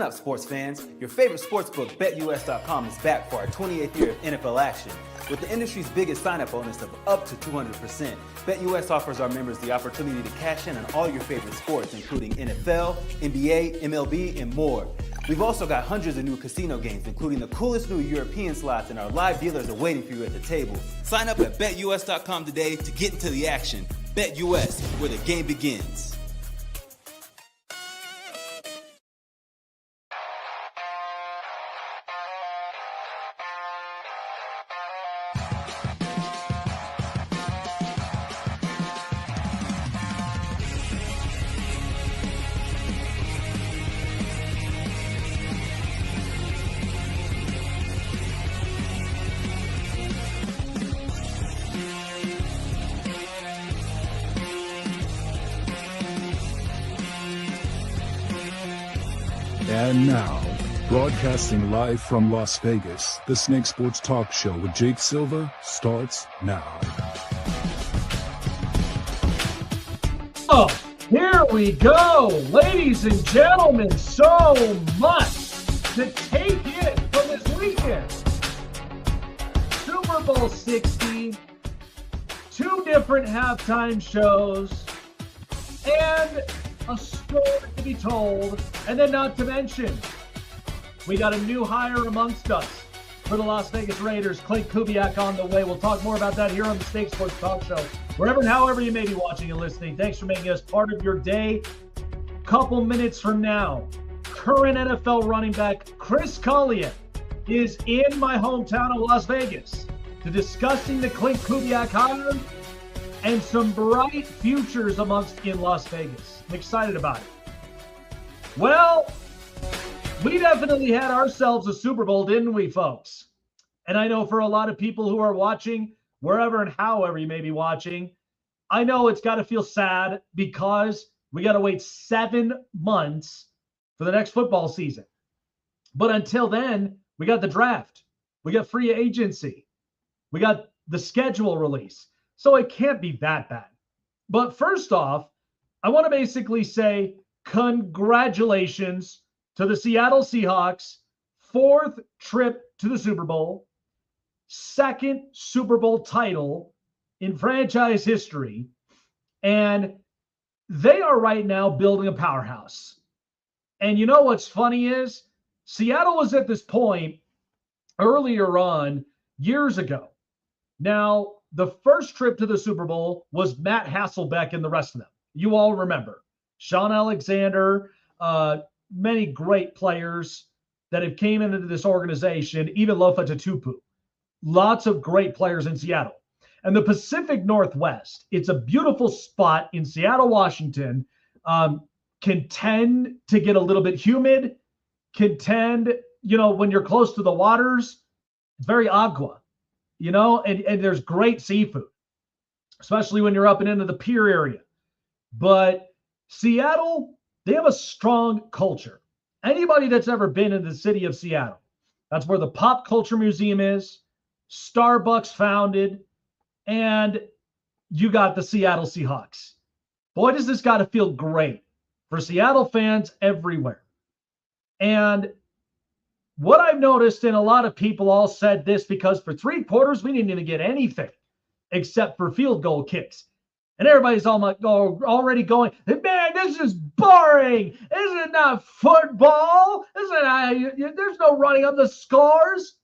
up, sports fans? Your favorite sportsbook, BetUS.com, is back for our 28th year of NFL action. With the industry's biggest sign-up bonus of up to 200%, BetUS offers our members the opportunity to cash in on all your favorite sports, including NFL, NBA, MLB, and more. We've also got hundreds of new casino games, including the coolest new European slots, and our live dealers are waiting for you at the table. Sign up at BetUS.com today to get into the action. BetUS, where the game begins. And now, broadcasting live from Las Vegas, the Snake Sports Talk Show with Jake Silva starts now. Oh, here we go. Ladies and gentlemen, so much to take in from this weekend. Super Bowl 60, two different halftime shows, and a story to be told, and then not to mention, we got a new hire amongst us for the Las Vegas Raiders, Clint Kubiak, on the way. We'll talk more about that here on the Snake Sports Talk Show. Wherever and however you may be watching and listening, thanks for making us part of your day. Couple minutes from now, current NFL running back Chris Collier is in my hometown of Las Vegas to discussing the Clint Kubiak hire and some bright futures amongst in Las Vegas. I'm excited about it. Well, we definitely had ourselves a Super Bowl, didn't we, folks? And I know for a lot of people who are watching, wherever and however you may be watching, I know it's got to feel sad because we got to wait 7 months for the next football season. But until then, we got the draft. We got free agency. We got the schedule release. So it can't be that bad. But first off, I want to basically say congratulations to the Seattle Seahawks, 4th trip to the Super Bowl, 2nd Super Bowl title in franchise history, and they are right now building a powerhouse. And you know what's funny is Seattle was at this point earlier on years ago. Now, the first trip to the Super Bowl was Matt Hasselbeck and the rest of them. You all remember Sean Alexander, many great players that have came into this organization, even Lofa Tatupu. Lots of great players in Seattle. And the Pacific Northwest, it's a beautiful spot in Seattle, Washington, can tend to get a little bit humid, when you're close to the waters, it's very agua, and there's great seafood, especially when you're up and into the pier area. But Seattle, they have a strong culture. Anybody that's ever been in the city of Seattle, that's where the Pop Culture Museum is, Starbucks founded, and you got the Seattle Seahawks. Boy, does this got to feel great for Seattle fans everywhere. And what I've noticed, and a lot of people all said this, because for 3 quarters, we didn't even get anything except for field goal kicks. And everybody's already going, man, this is boring. Isn't it not football? There's no running up the scores.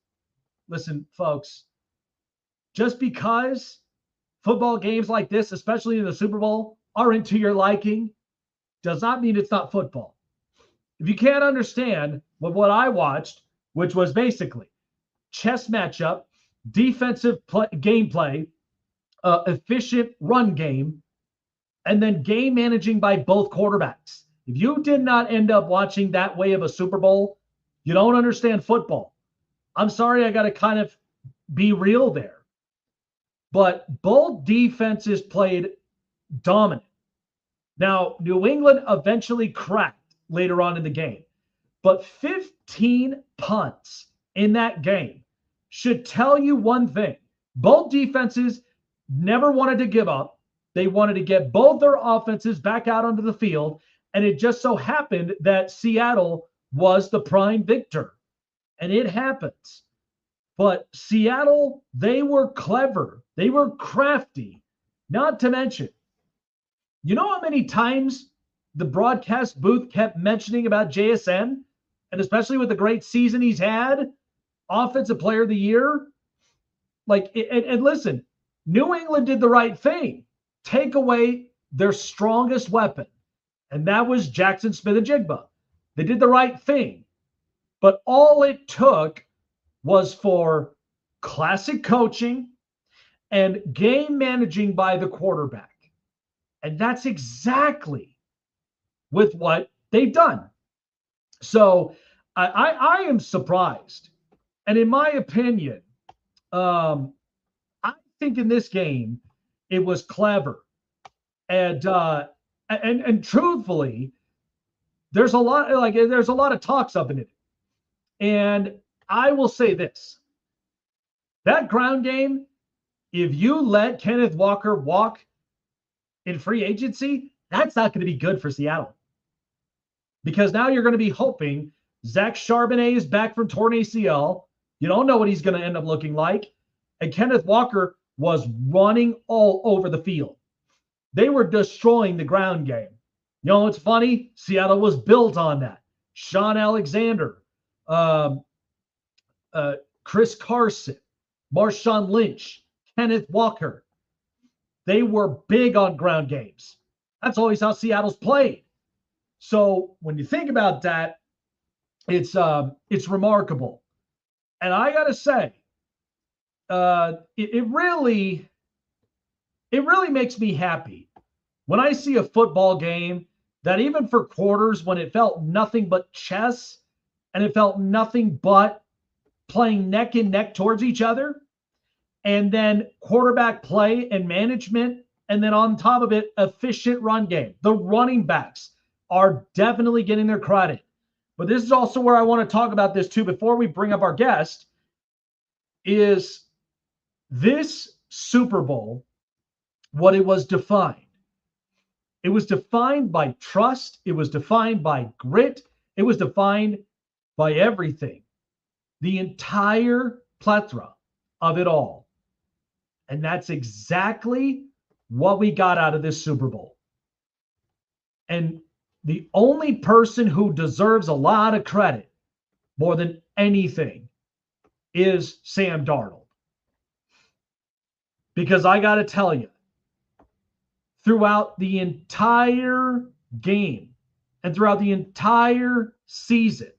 Listen, folks, just because football games like this, especially in the Super Bowl, aren't to your liking, does not mean it's not football. If you can't understand what I watched, which was basically chess matchup, defensive gameplay, efficient run game, and then game managing by both quarterbacks. If you did not end up watching that way of a Super Bowl, you don't understand football. I'm sorry, I got to kind of be real there. But both defenses played dominant. Now, New England eventually cracked later on in the game. But 15 punts in that game should tell you one thing. Both defenses never wanted to give up. They wanted to get both their offenses back out onto the field. And it just so happened that Seattle was the prime victor, and it happens. But Seattle, they were clever. They were crafty. Not to mention, you know how many times the broadcast booth kept mentioning about JSN, and especially with the great season he's had, Offensive Player of the Year? And listen, New England did the right thing. Take away their strongest weapon, and that was Jackson Smith-Njigba. They did the right thing. But all it took was for classic coaching and game managing by the quarterback. And that's exactly with what they've done. So I am surprised. And in my opinion, I think in this game, it was clever. And truthfully, there's a lot of talks up in it. And I will say this. That ground game, if you let Kenneth Walker walk in free agency, that's not going to be good for Seattle. Because now you're going to be hoping Zach Charbonnet is back from torn ACL. You don't know what he's going to end up looking like. And Kenneth Walker was running all over the field. They were destroying the ground game. You know, it's funny. Seattle was built on that. Sean Alexander, Chris Carson, Marshawn Lynch, Kenneth Walker. They were big on ground games. That's always how Seattle's played. So when you think about that, it's remarkable. And I got to say, it really makes me happy when I see a football game that even for quarters when it felt nothing but chess and it felt nothing but playing neck and neck towards each other, and then quarterback play and management, and then on top of it, efficient run game. The running backs are definitely getting their credit. But this is also where I want to talk about this too before we bring up our guest, is this Super Bowl, what it was defined. It was defined by trust. It was defined by grit. It was defined by everything. The entire plethora of it all. And that's exactly what we got out of this Super Bowl. And the only person who deserves a lot of credit more than anything is Sam Darnold. Because I got to tell you, throughout the entire game and throughout the entire season,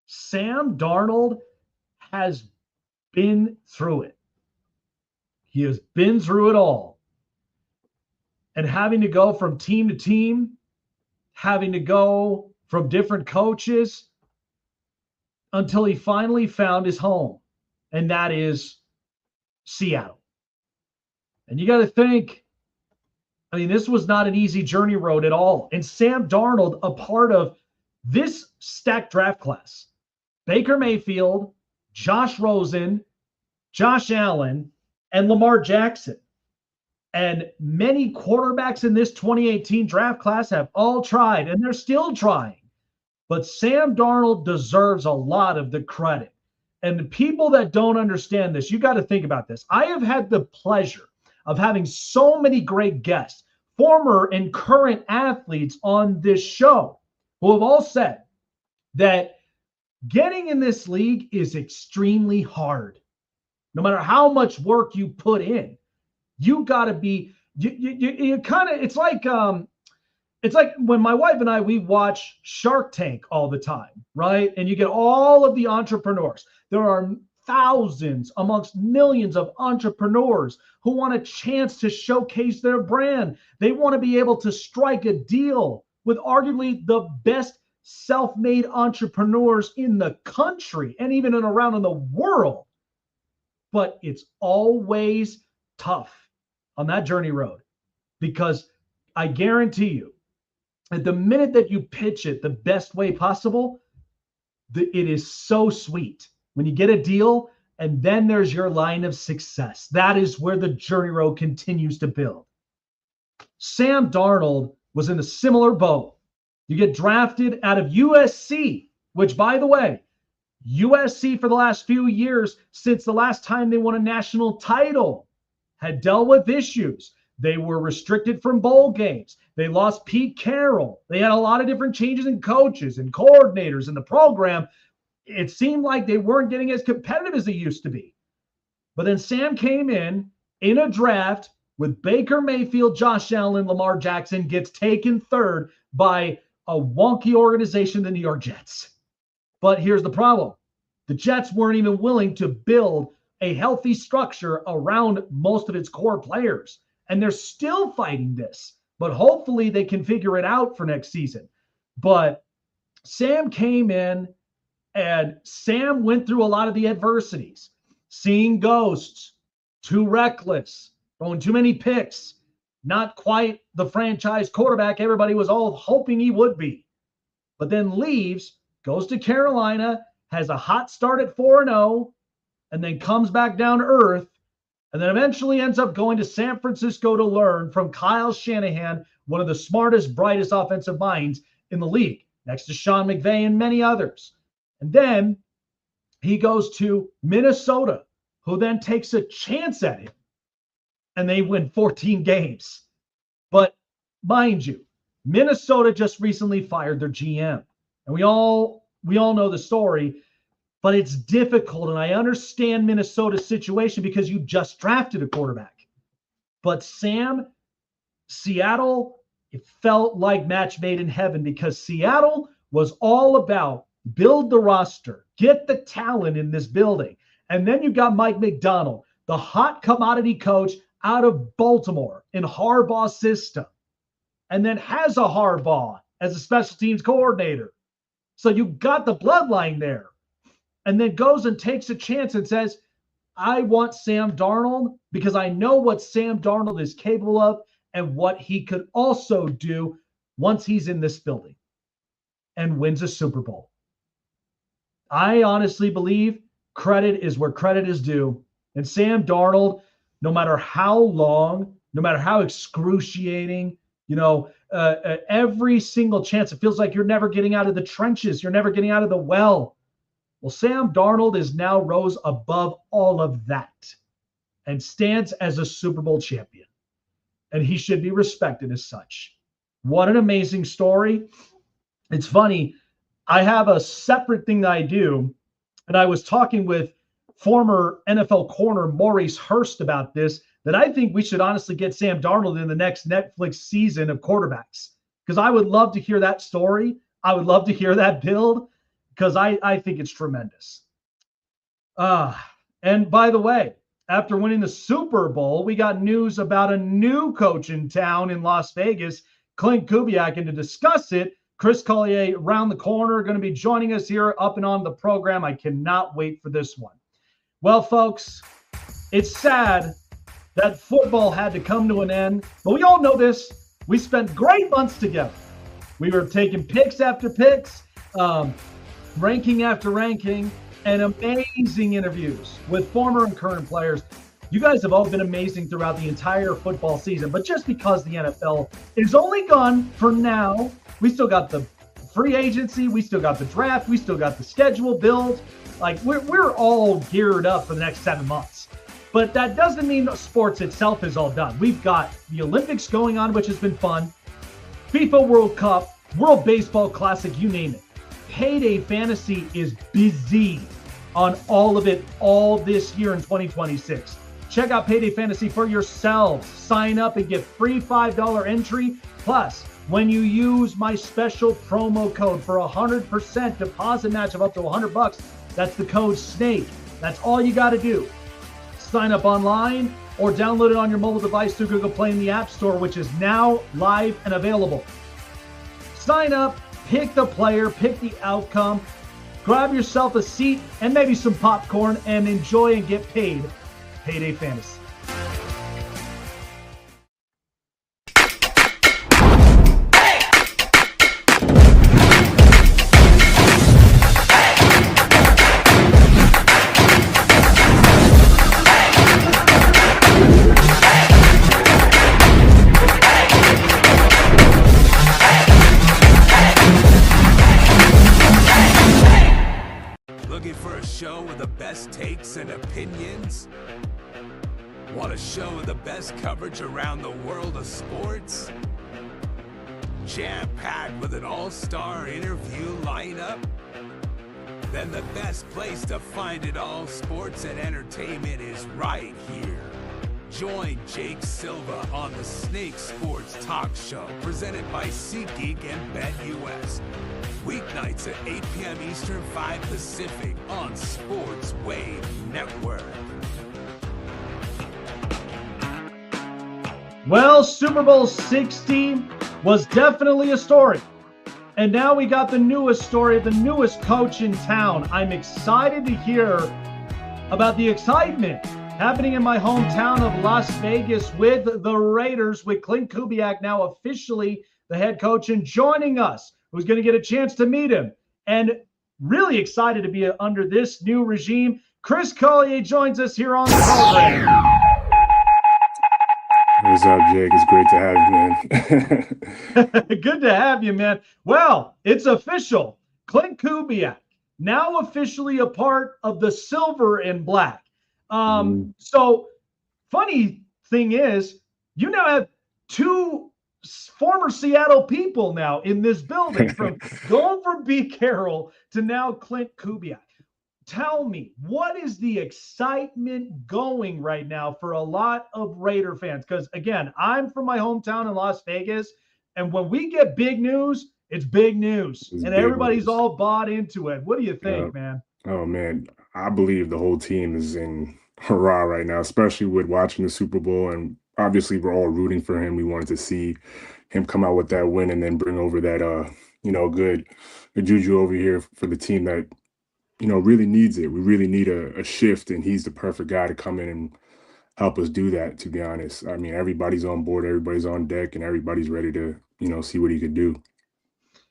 Sam Darnold has been through it. He has been through it all. And having to go from team to team, having to go from different coaches until he finally found his home, and that is Seattle. And you got to think, I mean, this was not an easy journey road at all. And Sam Darnold, a part of this stacked draft class, Baker Mayfield, Josh Rosen, Josh Allen, and Lamar Jackson. And many quarterbacks in this 2018 draft class have all tried, and they're still trying. But Sam Darnold deserves a lot of the credit. And the people that don't understand this, you got to think about this. I have had the pleasure of having so many great guests, former and current athletes on this show, who have all said that getting in this league is extremely hard. No matter how much work you put in, you got to be, you kind of, it's like when my wife and I, we watch Shark Tank all the time, right? And you get all of the entrepreneurs. There are thousands amongst millions of entrepreneurs who want a chance to showcase their brand. They want to be able to strike a deal with arguably the best self-made entrepreneurs in the country and even around in the world. But it's always tough on that journey road, because I guarantee you, at the minute that you pitch it the best way possible, it is so sweet when you get a deal, and then there's your line of success. That is where the journey road continues to build. Sam Darnold was in a similar boat. You get drafted out of USC, which, by the way, USC for the last few years, since the last time they won a national title, had dealt with issues. They were restricted from bowl games. They lost Pete Carroll. They had a lot of different changes in coaches and coordinators in the program. It seemed like they weren't getting as competitive as they used to be. But then Sam came in a draft with Baker Mayfield, Josh Allen, Lamar Jackson, gets taken third by a wonky organization, the New York Jets. But here's the problem. The Jets weren't even willing to build a healthy structure around most of its core players. And they're still fighting this. But hopefully they can figure it out for next season. But Sam came in, and Sam went through a lot of the adversities. Seeing ghosts, too reckless, throwing too many picks, not quite the franchise quarterback everybody was all hoping he would be. But then leaves, goes to Carolina, has a hot start at 4-0, and then comes back down to earth, and then eventually ends up going to San Francisco to learn from Kyle Shanahan, one of the smartest, brightest offensive minds in the league, next to Sean McVay and many others. And then he goes to Minnesota, who then takes a chance at him, and they win 14 games. But mind you, Minnesota just recently fired their GM, and we all know the story. But it's difficult, and I understand Minnesota's situation because you just drafted a quarterback. But Sam, Seattle, it felt like match made in heaven because Seattle was all about build the roster, get the talent in this building. And then you got Mike McDonald, the hot commodity coach out of Baltimore in Harbaugh's system, and then has a Harbaugh as a special teams coordinator. So you got the bloodline there. And then goes and takes a chance and says, I want Sam Darnold because I know what Sam Darnold is capable of and what he could also do once he's in this building, and wins a Super Bowl. I honestly believe credit is where credit is due. And Sam Darnold, no matter how long, no matter how excruciating, every single chance, it feels like you're never getting out of the trenches. You're never getting out of the well. Well, Sam Darnold is now rose above all of that and stands as a Super Bowl champion. And he should be respected as such. What an amazing story. It's funny. I have a separate thing that I do, and I was talking with former NFL corner Maurice Hurst about this, that I think we should honestly get Sam Darnold in the next Netflix season of quarterbacks, because I would love to hear that story. I would love to hear that build, because I think it's tremendous. And by the way, after winning the Super Bowl, we got news about a new coach in town in Las Vegas, Clint Kubiak, and to discuss it, Chris Collier around the corner going to be joining us here up and on the program. I cannot wait for this one. Well, folks, it's sad that football had to come to an end, but we all know this. We spent great months together. We were taking picks after picks, ranking after ranking, and amazing interviews with former and current players. You guys have all been amazing throughout the entire football season, but just because the NFL is only gone for now, we still got the free agency, we still got the draft, we still got the schedule build. Like, we're all geared up for the next 7 months. But that doesn't mean sports itself is all done. We've got the Olympics going on, which has been fun, FIFA World Cup, World Baseball Classic, you name it. Payday Fantasy is busy on all of it all this year in 2026. Check out Payday Fantasy for yourselves. Sign up and get free $5 entry. Plus, when you use my special promo code for 100% deposit match of up to $100, that's the code SNAKE. That's all you got to do. Sign up online or download it on your mobile device through Google Play in the App Store, which is now live and available. Sign up, pick the player, pick the outcome, grab yourself a seat and maybe some popcorn and enjoy and get paid. Payday Fantasy. show with the best takes and opinions? Want a show with the best coverage around the world of sports? Jam-packed with an all-star interview lineup? Then the best place to find it all, sports and entertainment, is right here. Join Jake Silva on the Snake Sports Talk Show, presented by SeatGeek and BetUS. Weeknights at 8 p.m. Eastern, 5 Pacific on Sports Wave Network. Well, Super Bowl 60 was definitely a story. And now we got the newest story of the newest coach in town. I'm excited to hear about the excitement happening in my hometown of Las Vegas with the Raiders, with Clint Kubiak now officially the head coach and joining us. Who's going to get a chance to meet him. And really excited to be under this new regime. Chris Collier joins us here on the program. What's up, Jake? It's great to have you, man. Good to have you, man. Well, it's official. Clint Kubiak, now officially a part of the silver and black. So, funny thing is, you now have two former Seattle people now in this building, from going from Pete Carroll to now Clint Kubiak. Tell me, what is the excitement going right now for a lot of Raider fans? Because, again, I'm from my hometown in Las Vegas, and when we get big news, it's big news, and everybody's all bought into it. What do you think, man? Oh, man, I believe the whole team is in hurrah right now, especially with watching the Super Bowl, and obviously we're all rooting for him. We wanted to see him come out with that win and then bring over that, good juju over here for the team that, really needs it. We really need a shift, and he's the perfect guy to come in and help us do that, to be honest. I mean, everybody's on board, everybody's on deck, and everybody's ready to, see what he could do.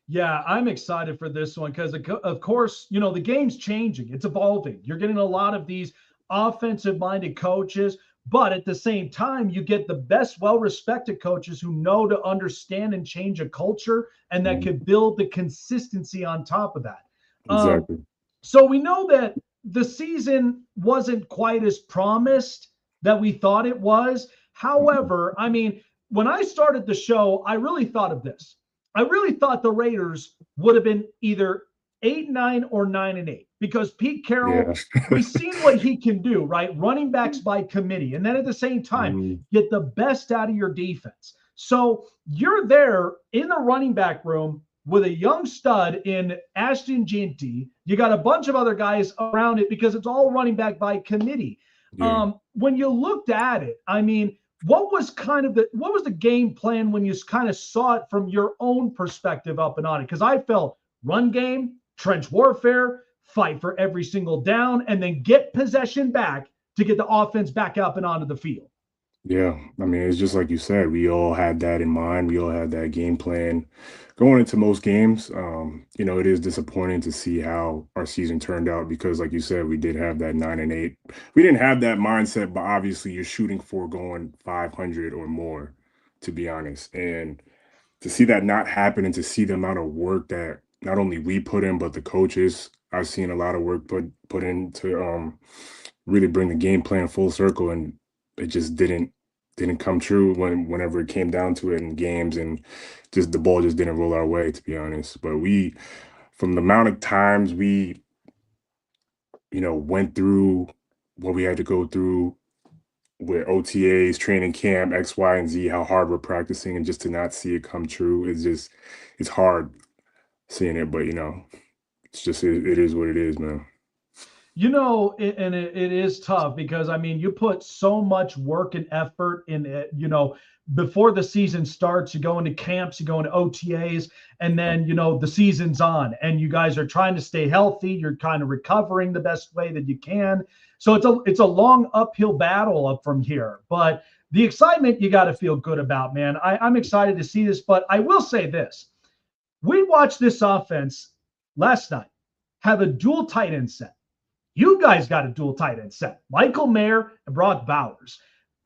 Yeah, I'm excited for this one because, of course, the game's changing. It's evolving. You're getting a lot of these offensive-minded coaches, but at the same time, you get the best, well-respected coaches who know to understand and change a culture and that can build the consistency on top of that. Exactly. So we know that the season wasn't quite as promised that we thought it was. However, I mean, when I started the show, I really thought of this. I really thought the Raiders would have been either 8-9 or 9-8 because Pete Carroll, we've seen what he can do, right? Running backs by committee. And then at the same time, get the best out of your defense. So you're there in the running back room with a young stud in Ashton Jeanty. You got a bunch of other guys around it because it's all running back by committee. Yeah. When you looked at it, I mean, what was the game plan when you kind of saw it from your own perspective up and on it? Because I felt run game, trench warfare, fight for every single down, and then get possession back to get the offense back up and onto the field. Yeah, I mean, it's just like you said, we all had that in mind. We all had that game plan going into most games. It is disappointing to see how our season turned out because, like you said, we did have that 9-8. We didn't have that mindset, but obviously you're shooting for going 500 or more, to be honest. And to see that not happen and to see the amount of work that not only we put in, but the coaches, I've seen a lot of work put in to really bring the game plan full circle, and it just didn't come true whenever it came down to it in games, and just the ball just didn't roll our way, to be honest. But we, from the amount of times we, went through what we had to go through with OTAs, training camp, X, Y, and Z, how hard we're practicing, and just to not see it come true, it's hard seeing it, but it's just, it is what it is, man. It is tough because, I mean, you put so much work and effort in it, before the season starts. You go into camps, you go into OTAs, and then, the season's on and you guys are trying to stay healthy. You're kind of recovering the best way that you can. So it's a long uphill battle up from here. But the excitement you got to feel good about, man. I'm excited to see this, but I will say this. We watched this offense last night have a dual tight end set. You guys got a dual tight end set, Michael Mayer and Brock Bowers.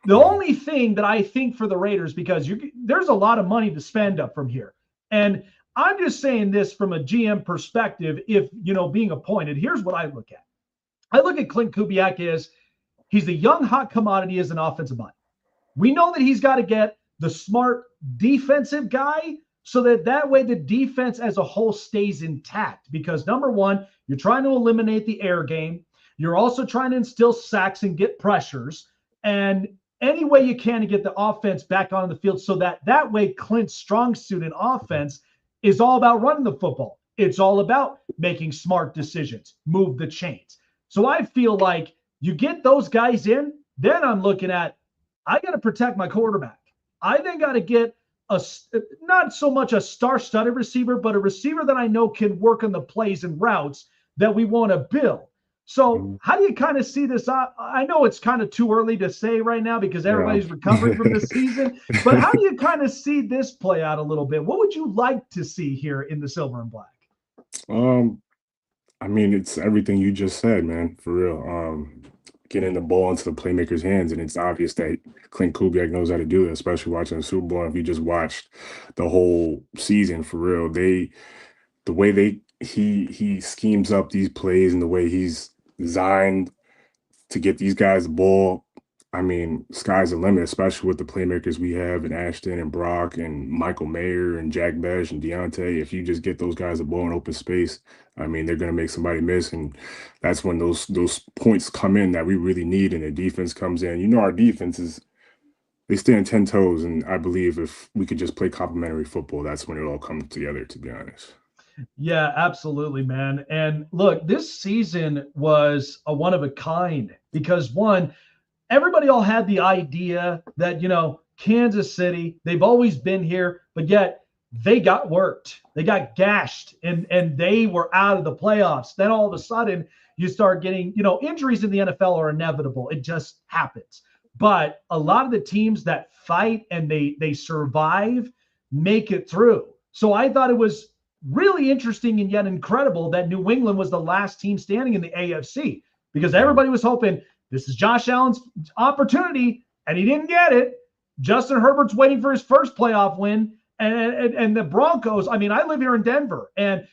The only thing that I think for the Raiders, because there's a lot of money to spend up from here. And I'm just saying this from a GM perspective, if, being appointed, here's what I look at. I look at Clint Kubiak as he's the young hot commodity as an offensive mind. We know that he's got to get the smart defensive guy so that way the defense as a whole stays intact. Because number one, you're trying to eliminate the air game. You're also trying to instill sacks and get pressures. And any way you can to get the offense back on the field so that way Clint's strong suit in offense is all about running the football. It's all about making smart decisions, move the chains. So I feel like you get those guys in, then I'm looking at, I got to protect my quarterback. I then got to get not so much a star-studded receiver, but a receiver that I know can work on the plays and routes that we want to build. So how do you kind of see this? I know it's kind of too early to say right now because everybody's recovering from the season, but how do you kind of see this play out a little bit? What would you like to see here in the silver and black? I mean, it's everything you just said, man, for real. Getting the ball into the playmaker's hands, and it's obvious that Clint Kubiak knows how to do it, especially watching the Super Bowl. If you just watched the whole season, for real, the way he schemes up these plays and the way he's designed to get these guys the ball. I mean, sky's the limit, especially with the playmakers we have in Ashton and Brock and Michael Mayer and Jack Besh and Deontay. If you just get those guys the ball in open space, I mean, they're going to make somebody miss. And that's when those points come in that we really need and the defense comes in. You know, our defense they stand 10 toes. And I believe if we could just play complementary football, that's when it all comes together, to be honest. Yeah, absolutely, man. And look, this season was a one of a kind because one, everybody all had the idea that, Kansas City, they've always been here, but yet they got worked. They got gashed and they were out of the playoffs. Then all of a sudden you start getting, injuries in the NFL are inevitable. It just happens. But a lot of the teams that fight and they survive make it through. So I thought it was really interesting and yet incredible that New England was the last team standing in the AFC because everybody was hoping this is Josh Allen's opportunity, and he didn't get it. Justin Herbert's waiting for his first playoff win, and the Broncos. I mean, I live here in Denver, and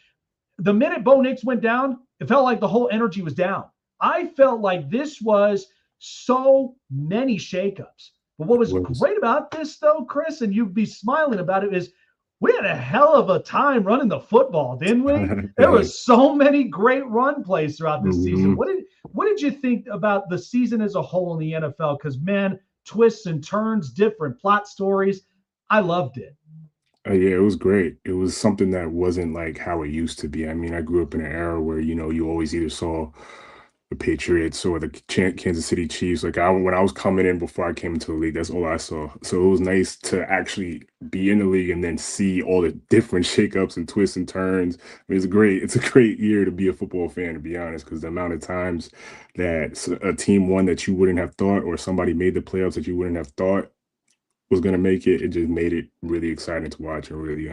the minute Bo Nix went down, it felt like the whole energy was down. I felt like this was so many shakeups. But what was great about this, though, Chris, and you'd be smiling about it, is we had a hell of a time running the football, didn't we? There was so many great run plays throughout this season. What did you think about the season as a whole in the NFL? Because, man, twists and turns, different plot stories. I loved it. Yeah, it was great. It was something that wasn't like how it used to be. I mean, I grew up in an era where, you always either saw the Patriots or the Kansas City Chiefs. Like when I was coming in before I came into the league, that's all I saw. So it was nice to actually be in the league and then see all the different shakeups and twists and turns. I mean, it's a great year to be a football fan, to be honest, because the amount of times that a team won that you wouldn't have thought, or somebody made the playoffs that you wouldn't have thought was going to make it, it just made it really exciting to watch and really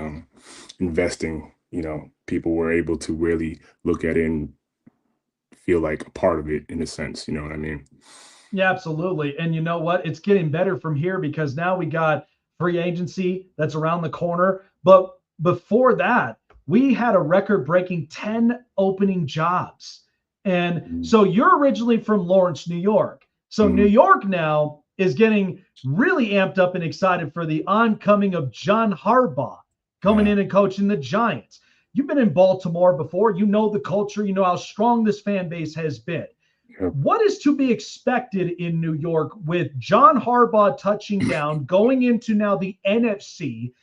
investing. People were able to really look at it and feel like a part of it in a sense, you know what I mean? Yeah, absolutely. And you know what? It's getting better from here because now we got free agency that's around the corner. But before that, we had a record-breaking 10 opening jobs. And so you're originally from Lawrence, New York. So New York now is getting really amped up and excited for the oncoming of John Harbaugh coming in and coaching the Giants. You've been in Baltimore before. You know the culture. You know how strong this fan base has been. Yep. What is to be expected in New York with John Harbaugh touching down, going into now the NFC,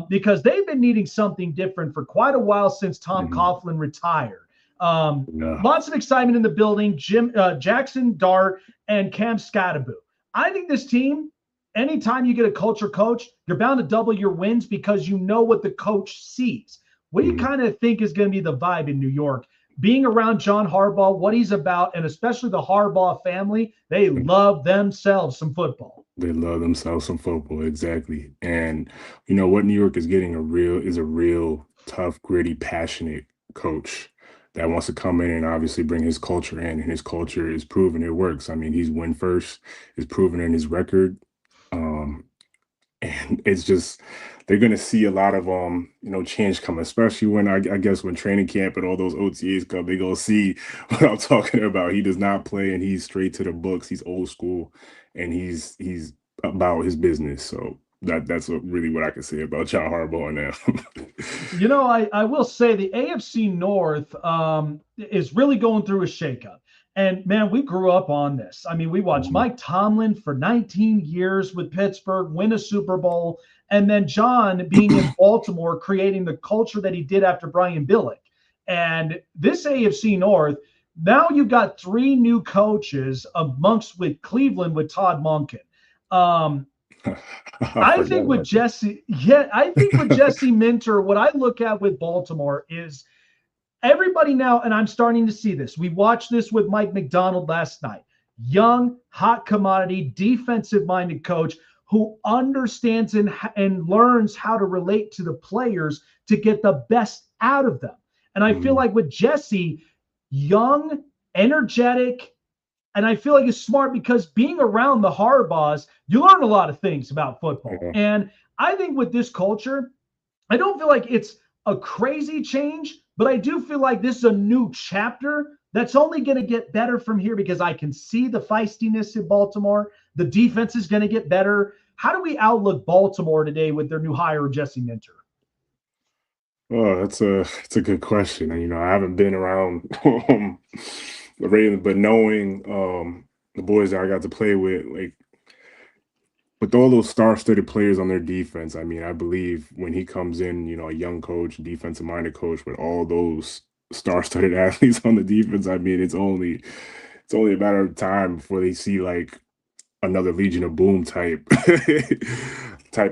because they've been needing something different for quite a while since Tom Coughlin retired. Lots of excitement in the building. Jackson Dart and Cam Scatterbo. I think this team, anytime you get a culture coach, you're bound to double your wins because you know what the coach sees. What do you kind of think is going to be the vibe in New York? Being around John Harbaugh, what he's about, and especially the Harbaugh family, they love themselves some football. They love themselves some football, exactly. And what New York is getting is a real tough, gritty, passionate coach that wants to come in and obviously bring his culture in, and his culture is proven it works. I mean, he's win first, is proven in his record. And it's just they're going to see a lot of change come, especially when I guess when training camp and all those OTAs come, they're going to see what I'm talking about. He does not play, and he's straight to the books. He's old school, and he's about his business. So that's really what I can say about John Harbaugh now. I will say the AFC North is really going through a shakeup. And man, we grew up on this. I mean, we watched Mike Tomlin for 19 years with Pittsburgh win a Super Bowl, and then John being in Baltimore, creating the culture that he did after Brian Billick. And this AFC North, now you've got 3 new coaches amongst with Cleveland with Todd Monken. I think with Jesse Minter, what I look at with Baltimore is everybody now, and I'm starting to see this. We watched this with Mike McDonald last night. Young, hot commodity, defensive-minded coach who understands and learns how to relate to the players to get the best out of them. And I feel like with Jesse, young, energetic, and I feel like it's smart because being around the Harbaughs, you learn a lot of things about football. And I think with this culture, I don't feel like it's a crazy change, but I do feel like this is a new chapter that's only going to get better from here because I can see the feistiness in Baltimore. The defense is going to get better. How do we outlook Baltimore today with their new hire, Jesse Minter? Oh, that's a good question. And I haven't been around the Ravens, but knowing the boys that I got to play with, like with all those star-studded players on their defense, I mean, I believe when he comes in, a young coach, defensive-minded coach with all those star-studded athletes on the defense, I mean, it's only a matter of time before they see like another Legion of Boom type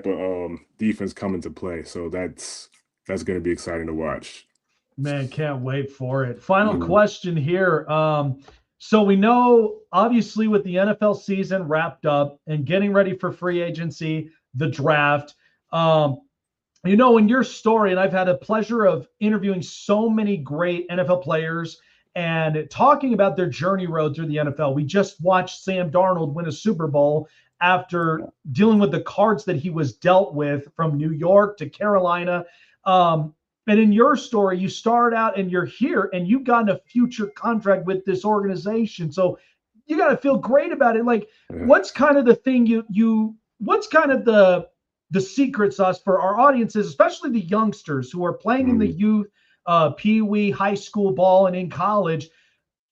of defense come into play. So that's going to be exciting to watch. Man, can't wait for it. Final question here. So we know, obviously, with the NFL season wrapped up and getting ready for free agency, the draft, in your story, and I've had a pleasure of interviewing so many great NFL players and talking about their journey road through the NFL. We just watched Sam Darnold win a Super Bowl after dealing with the cards that he was dealt with from New York to Carolina. And in your story, you start out and you're here and you've gotten a future contract with this organization. So you got to feel great about it. Like, what's kind of the thing what's kind of the secret sauce for our audiences, especially the youngsters who are playing in the youth, pee-wee, high school ball and in college,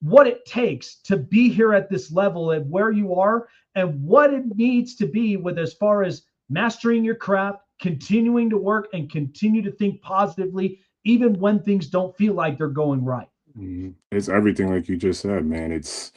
what it takes to be here at this level and where you are and what it needs to be with as far as mastering your craft, continuing to work and continue to think positively, even when things don't feel like they're going right. It's everything like you just said, man. It's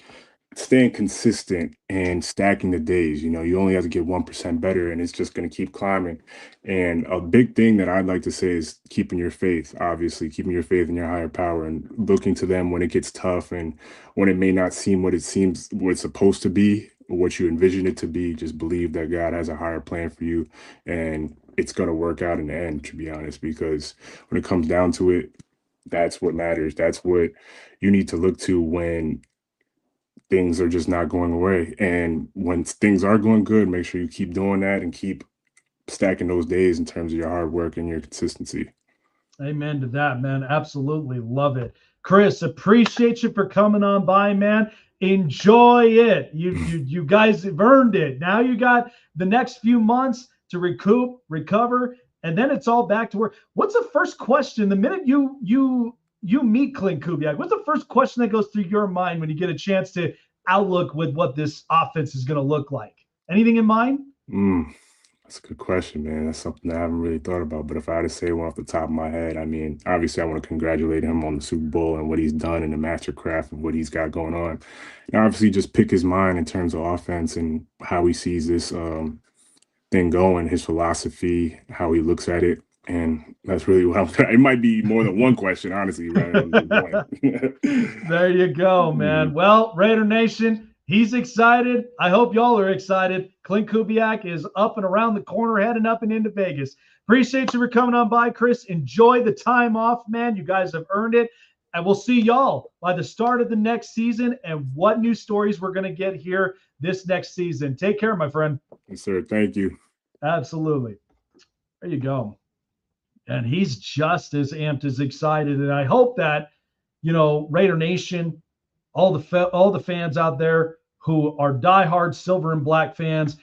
staying consistent and stacking the days. You only have to get 1% better and it's just going to keep climbing. And a big thing that I'd like to say is keeping your faith, obviously, keeping your faith in your higher power and looking to them when it gets tough and when it may not seem what it's supposed to be, what you envision it to be. Just believe that God has a higher plan for you and it's going to work out in the end, to be honest, because when it comes down to it, that's what matters. That's what you need to look to when things are just not going away. And when things are going good, make sure you keep doing that and keep stacking those days in terms of your hard work and your consistency. Amen to that, man. Absolutely love it. Chris, appreciate you for coming on by, man. Enjoy it. You guys have earned it. Now you got the next few months to recoup, recover, and then it's all back to work. What's the first question the minute you meet Clint Kubiak? What's the first question that goes through your mind when you get a chance to outlook with what this offense is going to look like? Anything in mind? That's a good question, man. That's something that I haven't really thought about. But if I had to say one off the top of my head, I mean, obviously I want to congratulate him on the Super Bowl and what he's done in the mastercraft of what he's got going on. And obviously just pick his mind in terms of offense and how he sees this thing going, his philosophy, how he looks at it. And that's really what it might be more than one question, honestly. Right? There you go, man. Well, Raider Nation, he's excited. I hope y'all are excited. Clint Kubiak is up and around the corner, heading up and into Vegas. Appreciate you for coming on by, Chris. Enjoy the time off, man. You guys have earned it. And we'll see y'all by the start of the next season and what new stories we're going to get here this next season. Take care, my friend. Yes, sir. Thank you. Absolutely. There you go. And he's just as amped as excited. And I hope that, Raider Nation, all the fans out there who are diehard silver and black fans,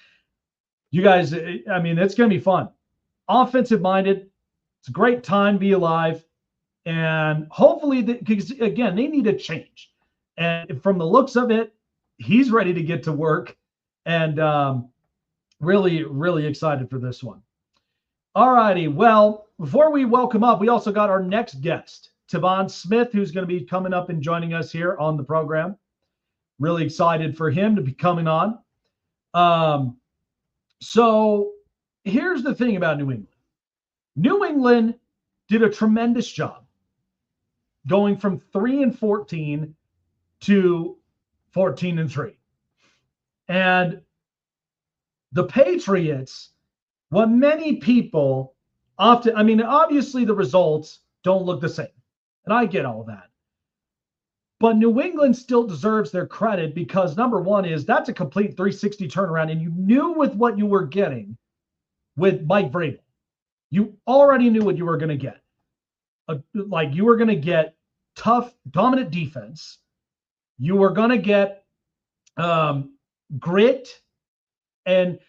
you guys, I mean, it's going to be fun. Offensive minded. It's a great time to be alive. And hopefully, because again, they need a change. And from the looks of it, he's ready to get to work. And really, really excited for this one. All righty. Well, before we welcome up, we also got our next guest, Tavon Smith, who's going to be coming up and joining us here on the program. Really excited for him to be coming on. So here's the thing about New England. New England did a tremendous job going from 3-14 to 14-3. And the Patriots, what many people often, I mean, obviously the results don't look the same. And I get all that. But New England still deserves their credit because number one is that's a complete 360 turnaround. And you knew with what you were getting with Mike Vrabel. You already knew what you were going to get. Like you were going to get tough, dominant defense. You were going to get grit. And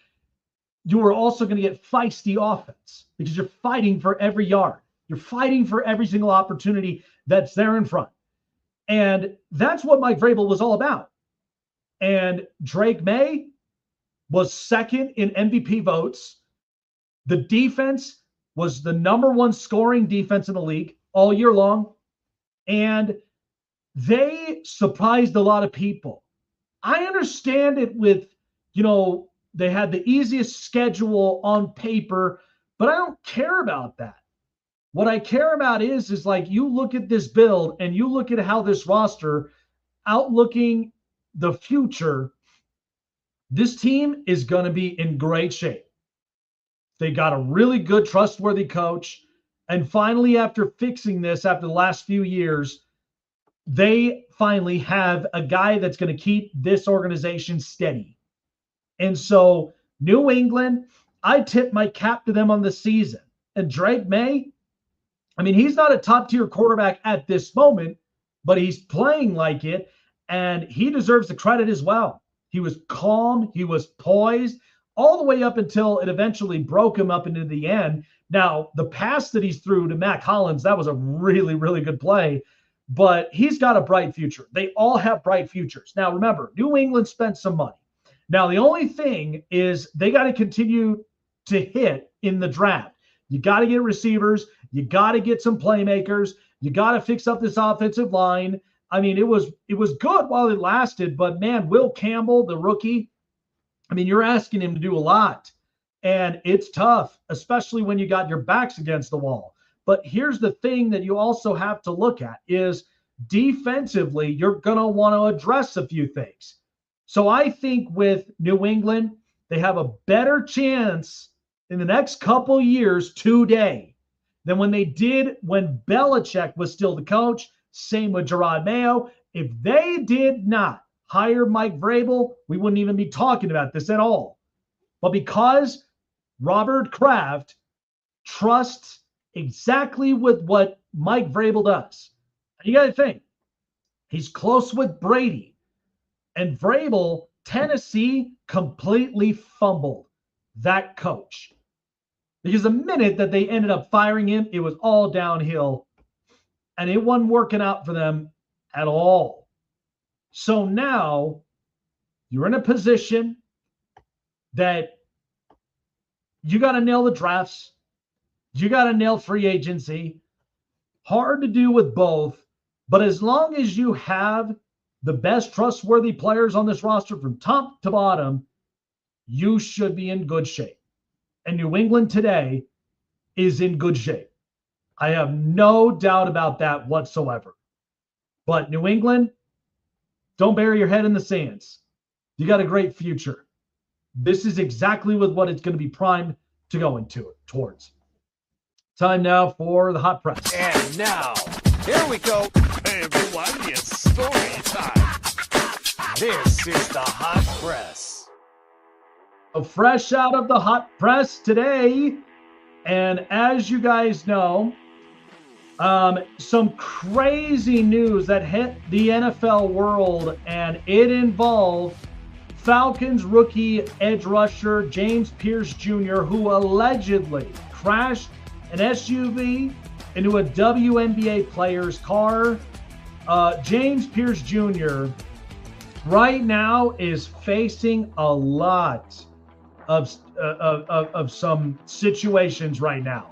you were also going to get feisty offense because you're fighting for every yard. You're fighting for every single opportunity that's there in front. And that's what Mike Vrabel was all about. And Drake May was second in MVP votes. The defense was the number one scoring defense in the league all year long. And they surprised a lot of people. I understand it with, they had the easiest schedule on paper, but I don't care about that. What I care about is like you look at this build and you look at how this roster outlooking the future, this team is going to be in great shape. They got a really good, trustworthy coach. And finally, after fixing this, after the last few years, they finally have a guy that's going to keep this organization steady. And so New England, I tip my cap to them on the season. And Drake May, I mean, he's not a top-tier quarterback at this moment, but he's playing like it, and he deserves the credit as well. He was calm. He was poised all the way up until it eventually broke him up into the end. Now, the pass that he's threw to Mac Hollins, that was a really, really good play, but he's got a bright future. They all have bright futures. Now, remember, New England spent some money. Now, the only thing is they got to continue to hit in the draft. You got to get receivers. You got to get some playmakers. You got to fix up this offensive line. I mean, it was good while it lasted, but man, Will Campbell, the rookie, I mean, you're asking him to do a lot, and it's tough, especially when you got your backs against the wall. But here's the thing that you also have to look at is defensively, you're going to want to address a few things. So I think with New England, they have a better chance in the next couple years today than when they did when Belichick was still the coach. Same with Gerard Mayo. If they did not hire Mike Vrabel, we wouldn't even be talking about this at all. But because Robert Kraft trusts exactly with what Mike Vrabel does, and you got to think, he's close with Brady. And Vrabel, Tennessee completely fumbled that coach. Because the minute that they ended up firing him, it was all downhill. And it wasn't working out for them at all. So now you're in a position that you got to nail the drafts. You got to nail free agency. Hard to do with both. But as long as you have the best trustworthy players on this roster from top to bottom, you should be in good shape. And New England today is in good shape. I have no doubt about that whatsoever. But New England, don't bury your head in the sands. You got a great future. This is exactly what it's going to be primed to go into it towards. Time now for the hot press. And now, here we go. Hey everyone, it's story time. This is the hot press. Fresh out of the hot press today, And as you guys know, some crazy news that hit the NFL world, and it involved Falcons rookie edge rusher James Pierce Jr., who allegedly crashed an SUV into a WNBA player's car. James Pierce Jr. right now is facing a lot of some situations right now.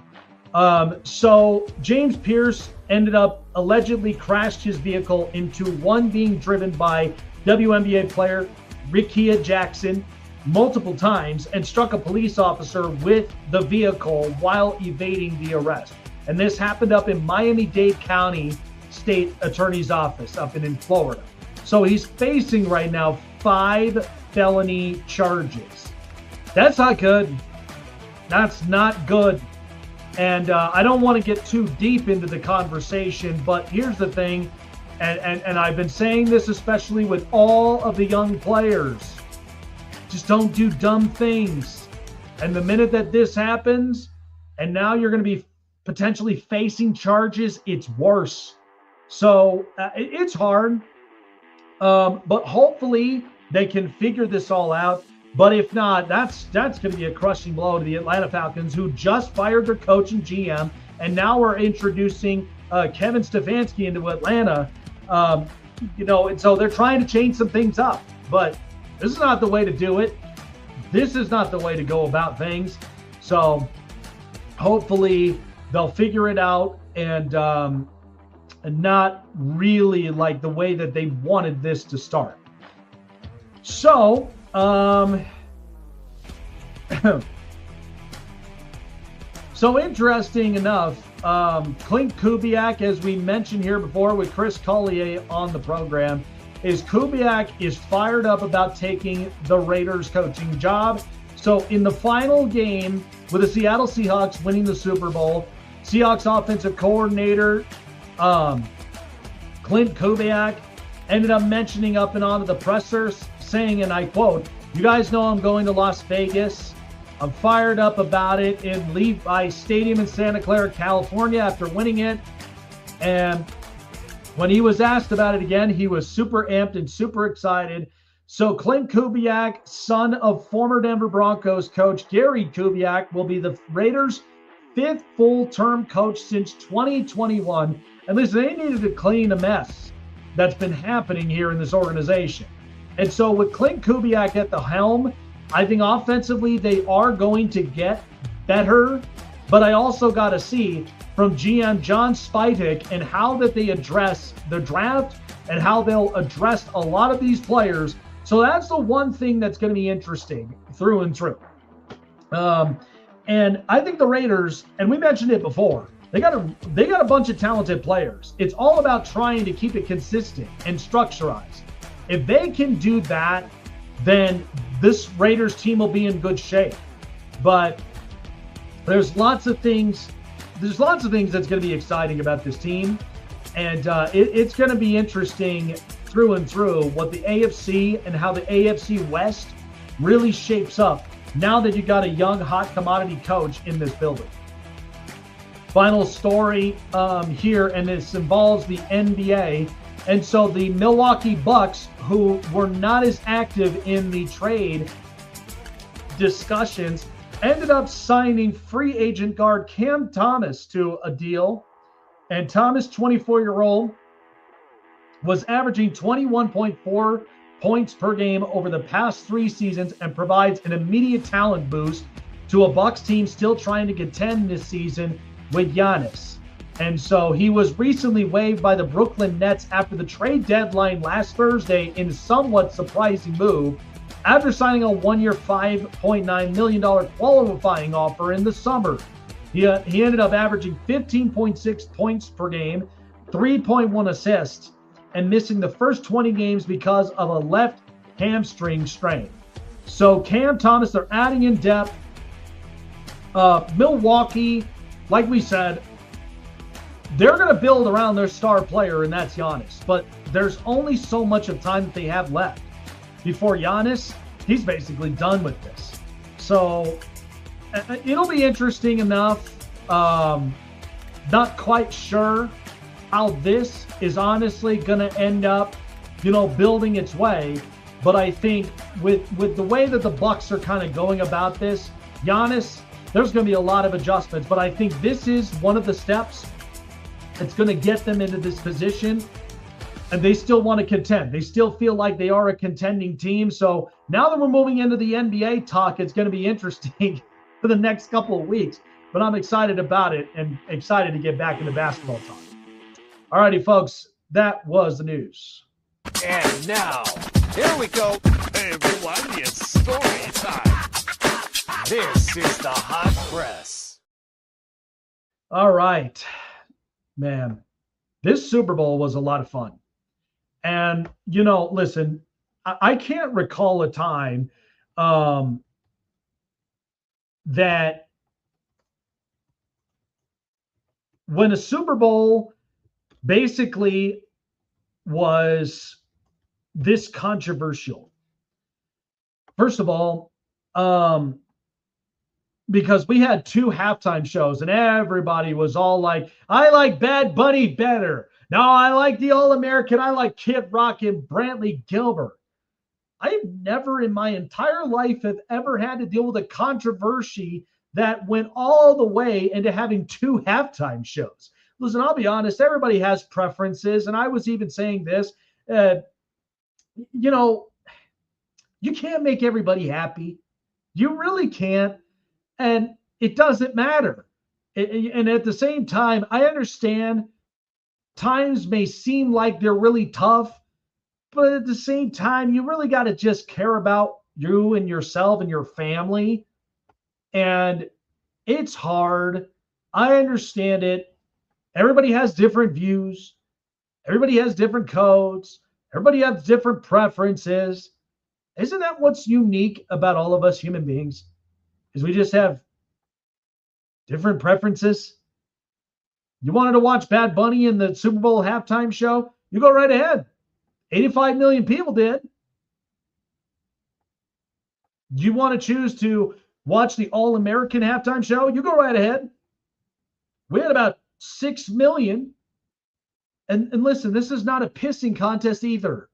So James Pierce ended up allegedly crashed his vehicle into one being driven by WNBA player Rickea Jackson multiple times and struck a police officer with the vehicle while evading the arrest. And this happened up in Miami-Dade County State Attorney's Office up in Florida. So he's facing right now 5 felony charges. That's not good. That's not good. And I don't want to get too deep into the conversation, but here's the thing, and I've been saying this especially with all of the young players. Just don't do dumb things. And the minute that this happens, and now you're going to be potentially facing charges, it's worse. So it's hard, but hopefully they can figure this all out. But if not, that's going to be a crushing blow to the Atlanta Falcons, who just fired their coach and GM, and now we're introducing Kevin Stefanski into Atlanta. And so they're trying to change some things up. But this is not the way to do it. This is not the way to go about things. So hopefully they'll figure it out and not really like the way that they wanted this to start. So, so interesting enough, Clint Kubiak, as we mentioned here before with Chris Collier on the program, Kubiak is fired up about taking the Raiders coaching job. So in the final game with the Seattle Seahawks winning the Super Bowl, Seahawks offensive coordinator Clint Kubiak ended up mentioning up and onto the pressers, saying, and I quote, "You guys know I'm going to Las Vegas. I'm fired up about it in Levi Stadium in Santa Clara, California after winning it." And when he was asked about it again, he was super amped and super excited. So Clint Kubiak, son of former Denver Broncos coach Gary Kubiak, will be the Raiders' 5th full-term coach since 2021. And listen, they needed to clean a mess that's been happening here in this organization. And so with Clint Kubiak at the helm, I think offensively they are going to get better. But I also got to see from GM John Spytek and how that they address the draft and how they'll address a lot of these players. So that's the one thing that's going to be interesting through and through. And I think the Raiders, and we mentioned it before, they got a bunch of talented players. It's all about trying to keep it consistent and structurized. If they can do that, then this Raiders team will be in good shape. But there's lots of things that's going to be exciting about this team. And it's going to be interesting through and through what the AFC and how the AFC West really shapes up now that you got a young, hot commodity coach in this building. Final story here, and this involves the NBA. And so the Milwaukee Bucks, who were not as active in the trade discussions, ended up signing free agent guard Cam Thomas to a deal. And Thomas, 24-year-old, was averaging 21.4 points per game over the past 3 seasons and provides an immediate talent boost to a Bucks team still trying to contend this season with Giannis. And so he was recently waived by the Brooklyn Nets after the trade deadline last Thursday in a somewhat surprising move after signing a 1-year, $5.9 million qualifying offer in the summer. He ended up averaging 15.6 points per game, 3.1 assists, and missing the first 20 games because of a left hamstring strain. So Cam Thomas, they're adding in depth. Milwaukee, like we said, they're going to build around their star player, and that's Giannis. But there's only so much of time that they have left before Giannis, he's basically done with this. So It'll be interesting enough. Not quite sure how this is honestly going to end up, building its way. But I think with the way that the Bucks are kind of going about this, Giannis, there's going to be a lot of adjustments. But I think this is one of the steps that's going to get them into this position. And they still want to contend. They still feel like they are a contending team. So now that we're moving into the NBA talk, it's going to be interesting for the next couple of weeks. But I'm excited about it and excited to get back into basketball talk. All righty, folks, that was the news. And now, here we go. Hey, everyone, it's story time. This is the Hot Press. All right, man. This Super Bowl was a lot of fun. And, listen, I can't recall a time that when a Super Bowl basically was this controversial. First of all, because we had 2 halftime shows and everybody was all like, I like Bad Bunny better. No, I like the All-American. I like Kid Rock and Brantley Gilbert. I've never in my entire life have ever had to deal with a controversy that went all the way into having 2 halftime shows. Listen, I'll be honest, everybody has preferences. And I was even saying this, you can't make everybody happy. You really can't. And it doesn't matter. And at the same time, I understand times may seem like they're really tough, but at the same time, you really got to just care about you and yourself and your family. And it's hard. I understand it. Everybody has different views. Everybody has different codes. Everybody has different preferences. Isn't that what's unique about all of us human beings? Is we just have different preferences. You wanted to watch Bad Bunny in the Super Bowl halftime show? You go right ahead. 85 million people did. You want to choose to watch the All-American halftime show? You go right ahead. We had about 6 million. And listen, this is not a pissing contest either.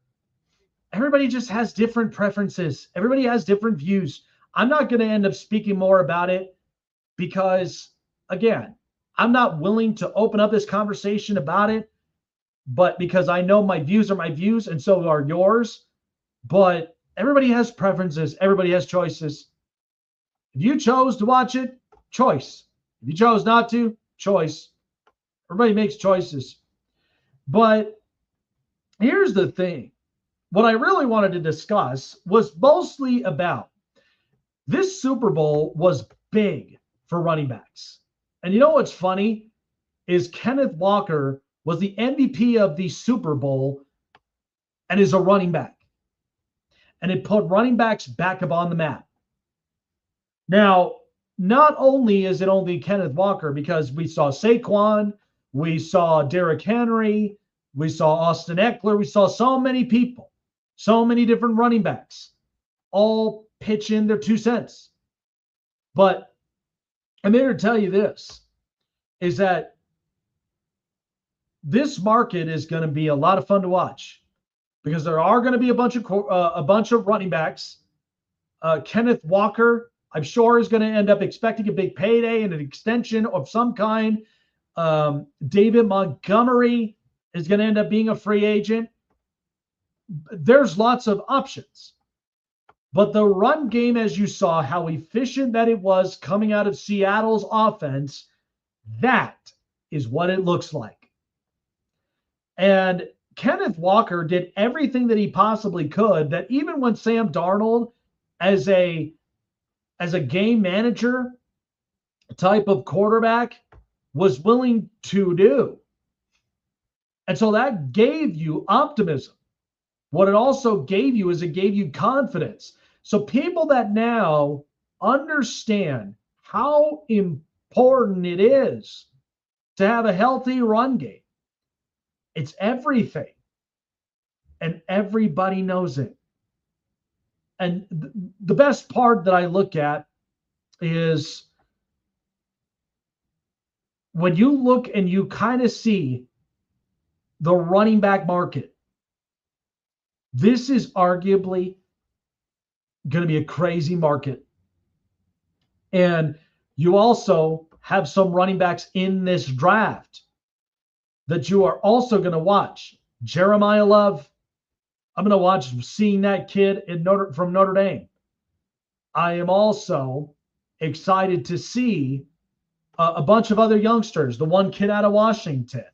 Everybody just has different preferences. Everybody has different views. I'm not going to end up speaking more about it because, again, I'm not willing to open up this conversation about it, but because I know my views are my views and so are yours. But everybody has preferences. Everybody has choices. If you chose to watch it, choice. If you chose not to, choice. Everybody makes choices. But here's the thing. What I really wanted to discuss was mostly about this Super Bowl was big for running backs. And you know what's funny is Kenneth Walker was the MVP of the Super Bowl and is a running back. And it put running backs back up on the map. Now, not only is it only Kenneth Walker, because we saw Saquon, we saw Derrick Henry, we saw Austin Eckler, we saw so many people, so many different running backs, all pitch in their 2 cents. But I'm here to tell you this, is that this market is going to be a lot of fun to watch because there are going to be a bunch of running backs. Kenneth Walker, I'm sure, is going to end up expecting a big payday and an extension of some kind. David Montgomery is going to end up being a free agent. There's lots of options. But the run game, as you saw, how efficient that it was coming out of Seattle's offense, that is what it looks like. And Kenneth Walker did everything that he possibly could, that even when Sam Darnold, as a game manager type of quarterback, was willing to do. And so that gave you optimism. What it also gave you is it gave you confidence. So people that now understand how important it is to have a healthy run game, it's everything. And everybody knows it. And the best part that I look at is when you look and you kind of see the running back market, this is arguably going to be a crazy market. And you also have some running backs in this draft that you are also going to watch. Jeremiah Love, I'm going to watch seeing that kid from Notre Dame. I am also excited to see a bunch of other youngsters, the one kid out of Washington.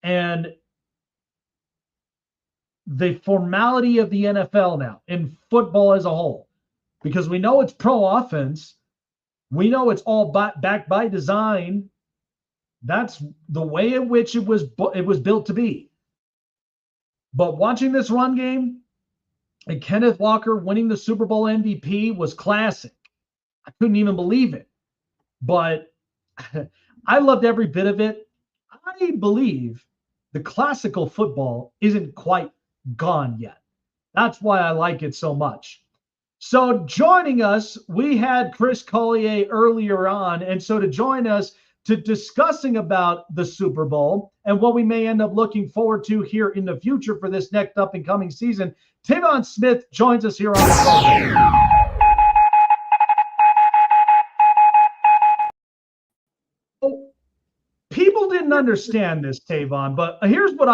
And the formality of the NFL now in football as a whole, because we know it's pro offense. We know it's all backed by design. That's the way in which it was built to be. But watching this run game and Kenneth Walker winning the Super Bowl MVP was classic. I couldn't even believe it. But I loved every bit of it. I believe the classical football isn't quite gone yet. That's why I like it so much. So joining us, we had Chris Collier earlier on. And so to join us to discussing about the Super Bowl and what we may end up looking forward to here in the future for this next up and coming season, Tavon Smith joins us here on the program. People didn't understand this, Tavon, but here's what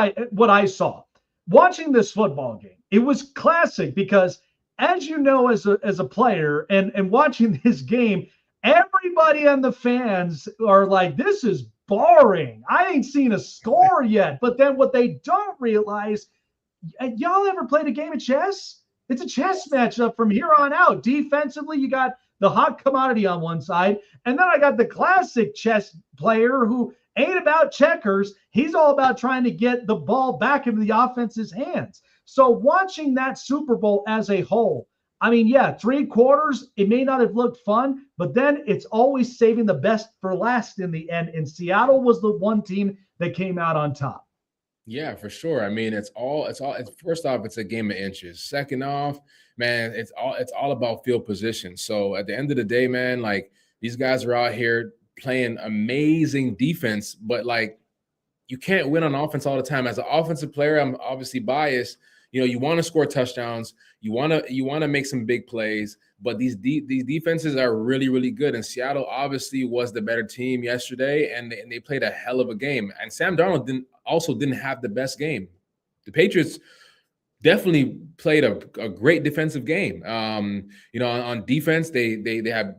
I saw. Watching this football game, it was classic because, as you know, as a player and watching this game, everybody and the fans are like, this is boring. I ain't seen a score yet. But then what they don't realize, y'all ever played a game of chess? It's a chess matchup from here on out. Defensively, you got the hot commodity on one side, and then I got the classic chess player who ain't about checkers. He's all about trying to get the ball back into the offense's hands. So watching that Super Bowl as a whole, I mean, yeah, 3 quarters, it may not have looked fun, but then it's always saving the best for last in the end. And Seattle was the one team that came out on top. Yeah, for sure. I mean, it's first off, it's a game of inches. Second off, man, it's all about field position. So at the end of the day, man, like these guys are out here playing amazing defense, but like you can't win on offense all the time. As an offensive player, I'm obviously biased. You know, you want to score touchdowns, you want to make some big plays, but these defenses are really, really good. And Seattle obviously was the better team yesterday, and they played a hell of a game. And Sam Darnold didn't have the best game. The Patriots definitely played a great defensive game. You know, on defense, they have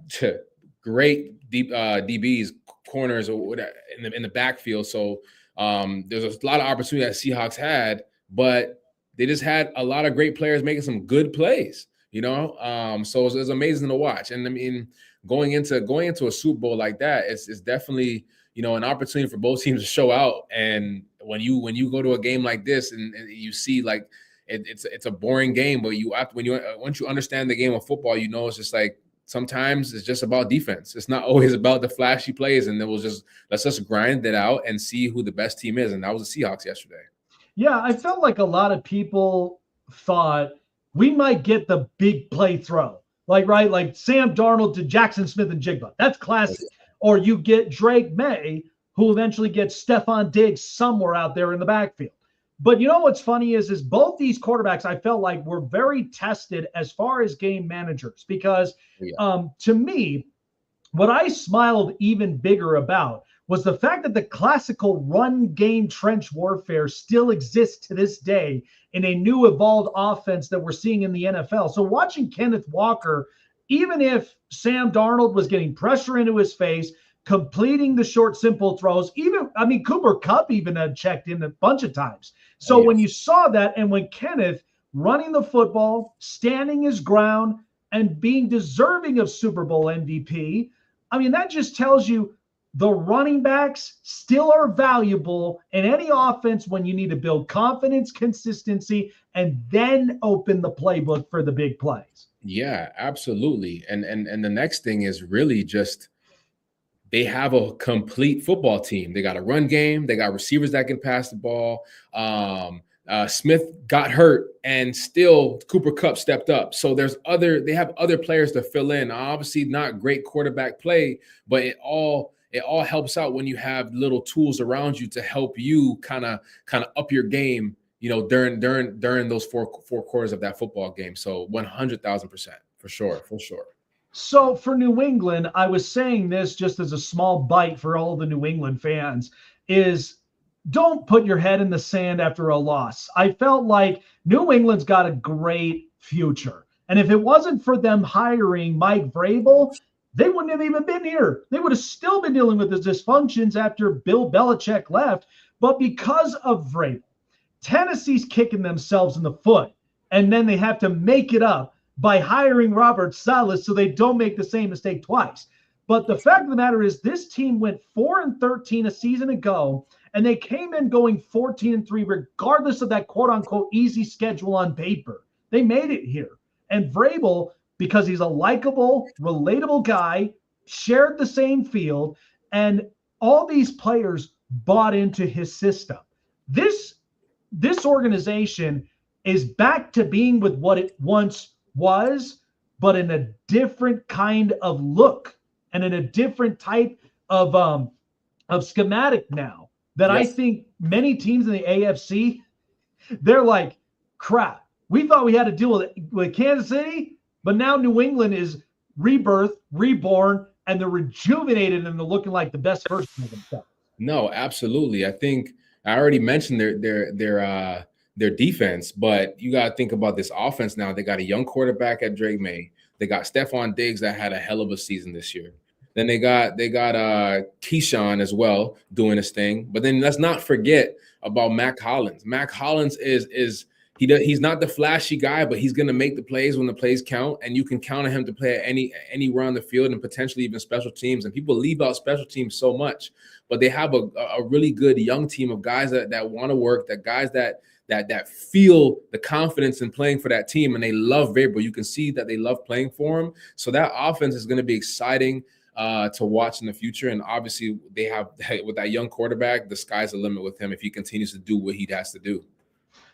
great DBs, corners, or in the backfield. So there's a lot of opportunity that Seahawks had, but they just had a lot of great players making some good plays, you know. So it was amazing to watch. And I mean, going into a Super Bowl like that, it's definitely, you know, an opportunity for both teams to show out. And when you go to a game like this and you see like it's a boring game, but once you understand the game of football, you know, it's just like sometimes it's just about defense. It's not always about the flashy plays. And let's just grind it out and see who the best team is. And that was the Seahawks yesterday. Yeah, I felt like a lot of people thought we might get the big play throw, like Sam Darnold to Jackson Smith-Njigba. That's classic. Or you get Drake May, who eventually gets Stephon Diggs somewhere out there in the backfield. But you know what's funny is both these quarterbacks I felt like were very tested as far as game managers because to me, what I smiled even bigger about was the fact that the classical run game trench warfare still exists to this day in a new evolved offense that we're seeing in the NFL. So watching Kenneth Walker, even if Sam Darnold was getting pressure into his face, completing the short, simple throws, Cooper Kupp even had checked in a bunch of times. So when you saw that, and when Kenneth running the football, standing his ground, and being deserving of Super Bowl MVP, I mean, that just tells you the running backs still are valuable in any offense when you need to build confidence, consistency, and then open the playbook for the big plays. Yeah, absolutely. And the next thing is really just they have a complete football team. They got a run game. They got receivers that can pass the ball. Smith got hurt, and still Cooper Kupp stepped up. So they have other players to fill in. Obviously, not great quarterback play, but it all helps out when you have little tools around you to help you kind of up your game, during those four quarters of that football game. So 100,000% for sure. So for New England, I was saying this just as a small bite for all the New England fans, is don't put your head in the sand after a loss. I felt like New England's got a great future. And if it wasn't for them hiring Mike Vrabel, they wouldn't have even been here. They would have still been dealing with the dysfunctions after Bill Belichick left. But because of Vrabel, Tennessee's kicking themselves in the foot. And then they have to make it up by hiring Robert Saleh so they don't make the same mistake twice. But the fact of the matter is this team went 4-13 a season ago, and they came in going 14-3 regardless of that quote-unquote easy schedule on paper. They made it here. And Vrabel, because he's a likable, relatable guy, shared the same field, and all these players bought into his system. This organization is back to being with what it once was, but in a different kind of look and in a different type of schematic now that yes. I think many teams in the AFC, they're like, crap, we thought we had to deal with Kansas City, but now New England is rebirth, reborn, and they're rejuvenated and they're looking like the best version of themselves. No, absolutely. I think I already mentioned their defense, but you got to think about this offense now. They got a young quarterback at Drake May. They got Stephon Diggs that had a hell of a season this year. Then they got Keyshawn as well doing his thing. But then let's not forget about Mac Hollins. Mac Hollins he's not the flashy guy, but he's going to make the plays when the plays count, and you can count on him to play anywhere on the field and potentially even special teams. And people leave out special teams so much, but they have a really good young team of guys that want to work, that guys that feel the confidence in playing for that team, and they love Vrabel. You can see that they love playing for him. So that offense is going to be exciting to watch in the future. And obviously they have, with that young quarterback, the sky's the limit with him if he continues to do what he has to do.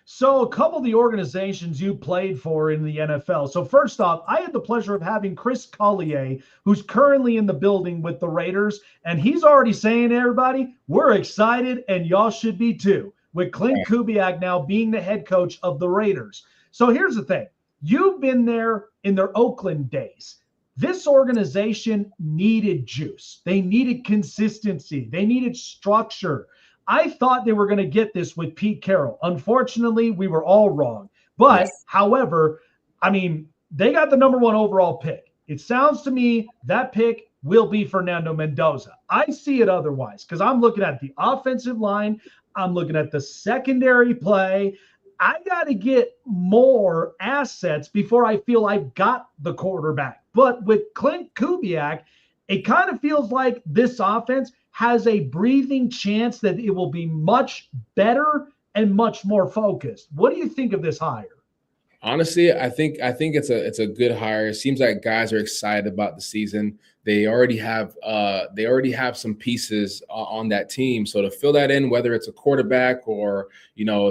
So a couple of the organizations you played for in the NFL. So first off, I had the pleasure of having Chris Collier, who's currently in the building with the Raiders. And he's already saying to everybody, we're excited and y'all should be too, with Clint Kubiak now being the head coach of the Raiders. So here's the thing. You've been there in their Oakland days. This organization needed juice. They needed consistency. They needed structure. I thought they were going to get this with Pete Carroll. Unfortunately, we were all wrong. But, yes. However, I mean, they got the number 1 overall pick. It sounds to me that pick will be Fernando Mendoza. I see it otherwise because I'm looking at the offensive line. I'm looking at the secondary play. I got to get more assets before I feel I've got the quarterback. But with Clint Kubiak, it kind of feels like this offense has a breathing chance that it will be much better and much more focused. What do you think of this hire? Honestly, I think it's a good hire. It seems like guys are excited about the season. They already have some pieces on that team. So to fill that in, whether it's a quarterback or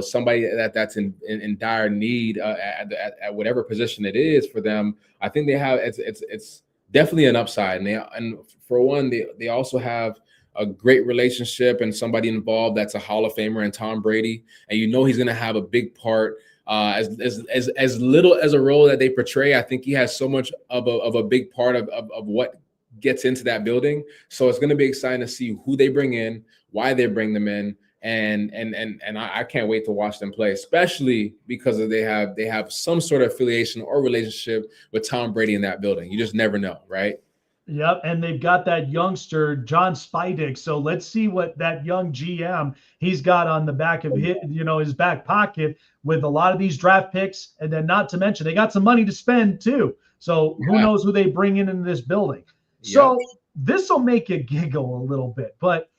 somebody that's in dire need at whatever position it is for them, I think they have it's definitely an upside. And for one, they also have a great relationship and somebody involved that's a Hall of Famer in Tom Brady, and he's going to have a big part. As little as a role that they portray, I think he has so much of a big part of what gets into that building. So it's going to be exciting to see who they bring in, why they bring them in, and I can't wait to watch them play, especially because they have some sort of affiliation or relationship with Tom Brady in that building. You just never know, right? Yep, and they've got that youngster, John Spidek. So let's see what that young GM he's got on the back of his back pocket with a lot of these draft picks. And then not to mention, they got some money to spend too. So who knows who they bring in this building. So this will make you giggle a little bit. But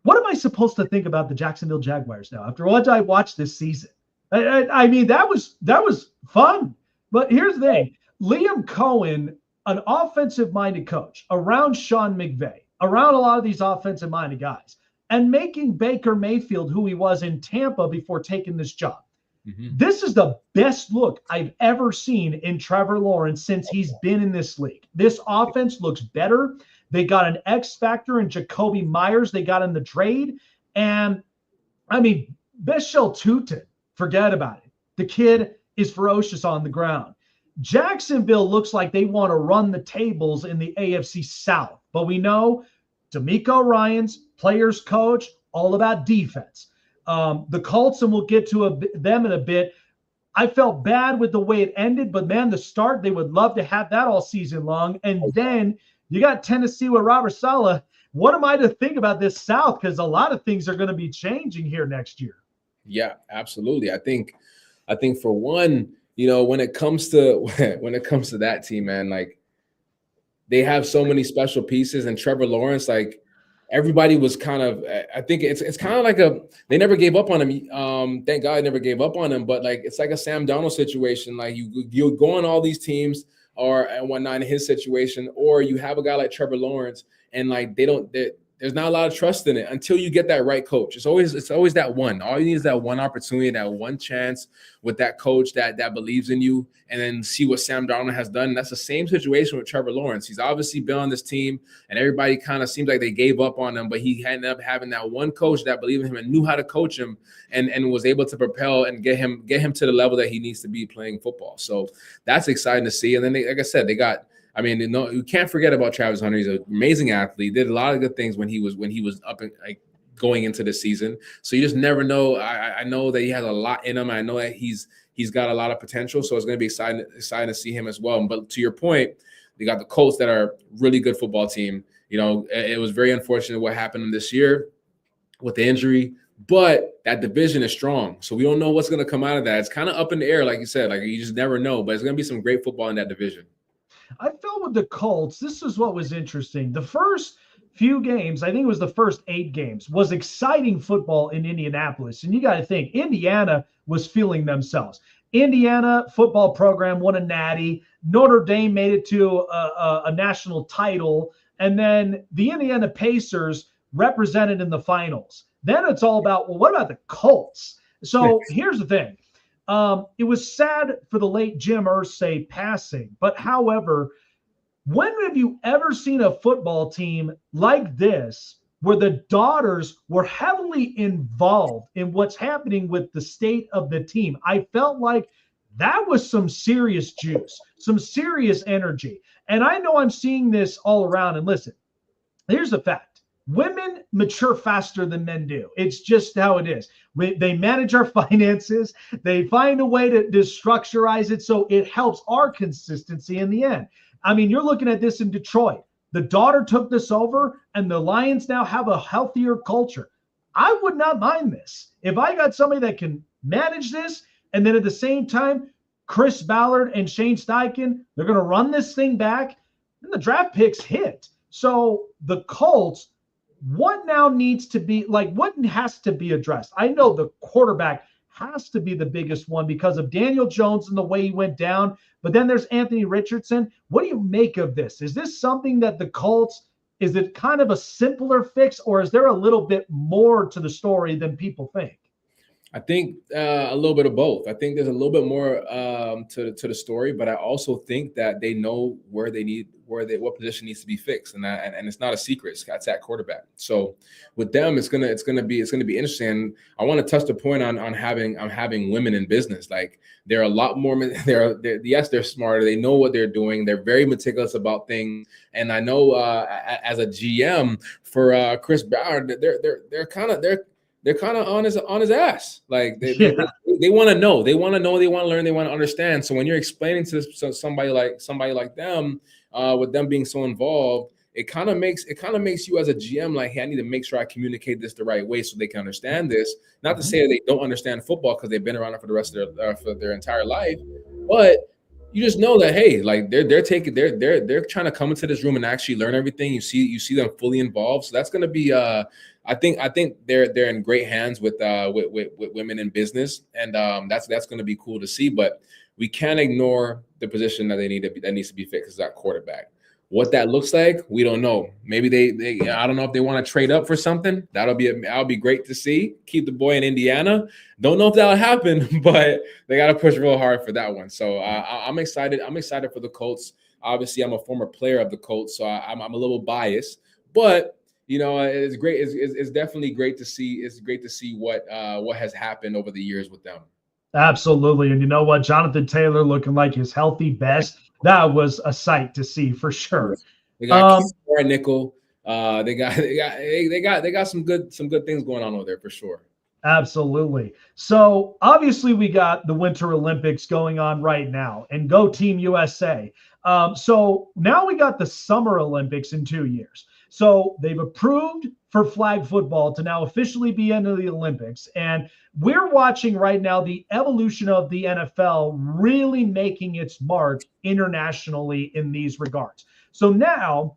what am I supposed to think about the Jacksonville Jaguars now after what I watched this season? I mean, that was fun. But here's the thing. Liam Cohen, an offensive-minded coach around Sean McVay, around a lot of these offensive-minded guys, and making Baker Mayfield who he was in Tampa before taking this job. This is the best look I've ever seen in Trevor Lawrence since he's been in this league. This offense looks better. They got an X factor in Jacoby Myers. They got in the trade. And I mean, Bishal Tutin, forget about it. The kid is ferocious on the ground. Jacksonville looks like they want to run the tables in the AFC South. But we know DeMeco Ryans, players coach, all about defense. The Colts, and we'll get to them in a bit. I felt bad with the way it ended, but man, the start, they would love to have that all season long. And then you got Tennessee with Robert Saleh. What am I to think about this South? Because a lot of things are going to be changing here next year. Yeah, absolutely. I think for one, when it comes to that team, man, like they have so many special pieces, and Trevor Lawrence, like, everybody was kind of, I think it's kind of like they never gave up on him. Thank God I never gave up on him, but like, it's like a Sam Darnold situation. Like you go on all these teams and whatnot in his situation, or you have a guy like Trevor Lawrence and like, there's not a lot of trust in it until you get that right coach. It's always that one. All you need is that one opportunity, that one chance with that coach that believes in you, and then see what Sam Darnold has done. And that's the same situation with Trevor Lawrence. He's obviously been on this team, and everybody kind of seems like they gave up on him, but he ended up having that one coach that believed in him and knew how to coach him, and was able to propel and get him to the level that he needs to be playing football. So that's exciting to see. And then like I said, they got, I mean, you can't forget about Travis Hunter. He's an amazing athlete. Did a lot of good things when he was up and like going into the season. So you just never know. I know that he has a lot in him. I know that he's got a lot of potential. So it's going to be exciting to see him as well. But to your point, they got the Colts that are a really good football team. It was very unfortunate what happened this year with the injury, but that division is strong. So we don't know what's going to come out of that. It's kind of up in the air, like you said. Like, you just never know. But it's going to be some great football in that division. I felt with the Colts, this is what was interesting. The first few games, I think it was the first 8 games, was exciting football in Indianapolis. And you got to think, Indiana was feeling themselves. Indiana football program won a natty. Notre Dame made it to a national title. And then the Indiana Pacers represented in the finals. Then it's all about, well, what about the Colts? So here's the thing. It was sad for the late Jim Irsay passing, but however, when have you ever seen a football team like this where the daughters were heavily involved in what's happening with the state of the team? I felt like that was some serious juice, some serious energy. And I know I'm seeing this all around. And listen, here's the fact. Women mature faster than men do. It's just how it is. They manage our finances. They find a way to structurize it so it helps our consistency in the end. I mean, you're looking at this in Detroit. The daughter took this over, and the Lions now have a healthier culture. I would not mind this. If I got somebody that can manage this, and then at the same time, Chris Ballard and Shane Steichen, they're going to run this thing back, and the draft picks hit. So the Colts, what now needs to be, like, what has to be addressed? I know the quarterback has to be the biggest one because of Daniel Jones and the way he went down. But then there's Anthony Richardson. What do you make of this? Is this something that the Colts, is it kind of a simpler fix, or is there a little bit more to the story than people think? I think a little bit of both. I think there's a little bit more to the story, but I also think that they know what position needs to be fixed, and it's not a secret. It's at quarterback. So with them, it's gonna be interesting. I want to touch the point on having women in business. Like, they're a lot more. Yes, they're smarter. They know what they're doing. They're very meticulous about things. And I know as a GM for Chris Ballard, they're kind of on his ass. Like, they want to know. They want to know. They want to learn. They want to understand. So when you're explaining to somebody like them, with them being so involved, it kind of makes you as a GM like, hey, I need to make sure I communicate this the right way so they can understand this. Not to say that they don't understand football because they've been around it for the rest of their entire life, but you just know that, hey, like they're trying to come into this room and actually learn everything. You see them fully involved. So that's going to be I think they're in great hands with women in business, and that's going to be cool to see. But we can't ignore the position that needs to be fixed, is that quarterback. What that looks like, we don't know. Maybe they I don't know if they want to trade up for something. That'll be great to see. Keep the boy in Indiana. Don't know if that'll happen, but they got to push real hard for that one. So I'm excited. I'm excited for the Colts. Obviously, I'm a former player of the Colts, so I'm a little biased. But it's great. It's definitely great to see. It's great to see what has happened over the years with them. Absolutely. And you know what? Jonathan Taylor looking like his healthy best. That was a sight to see for sure. They got nickel. They got some good things going on over there for sure. Absolutely. So obviously we got the Winter Olympics going on right now, and go Team USA. So now we got the Summer Olympics in 2 years. So they've approved for flag football to now officially be into the Olympics. And we're watching right now the evolution of the NFL really making its mark internationally in these regards. So now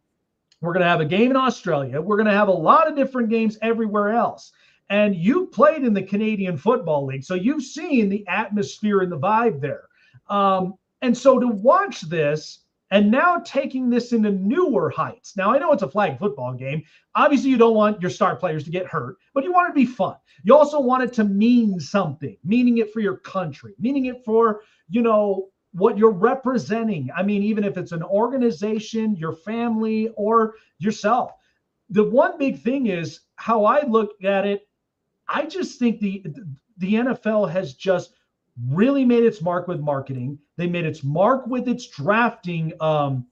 we're going to have a game in Australia. We're going to have a lot of different games everywhere else. And you played in the Canadian Football League, so you've seen the atmosphere and the vibe there. And so to watch this and now taking this into newer heights. Now, I know it's a flag football game. Obviously, you don't want your star players to get hurt, but you want it to be fun. You also want it to mean something, meaning it for your country, meaning it for, what you're representing. I mean, even if it's an organization, your family, or yourself. The one big thing is how I look at it. I just think the NFL has just really made its mark with marketing. They made its mark with its drafting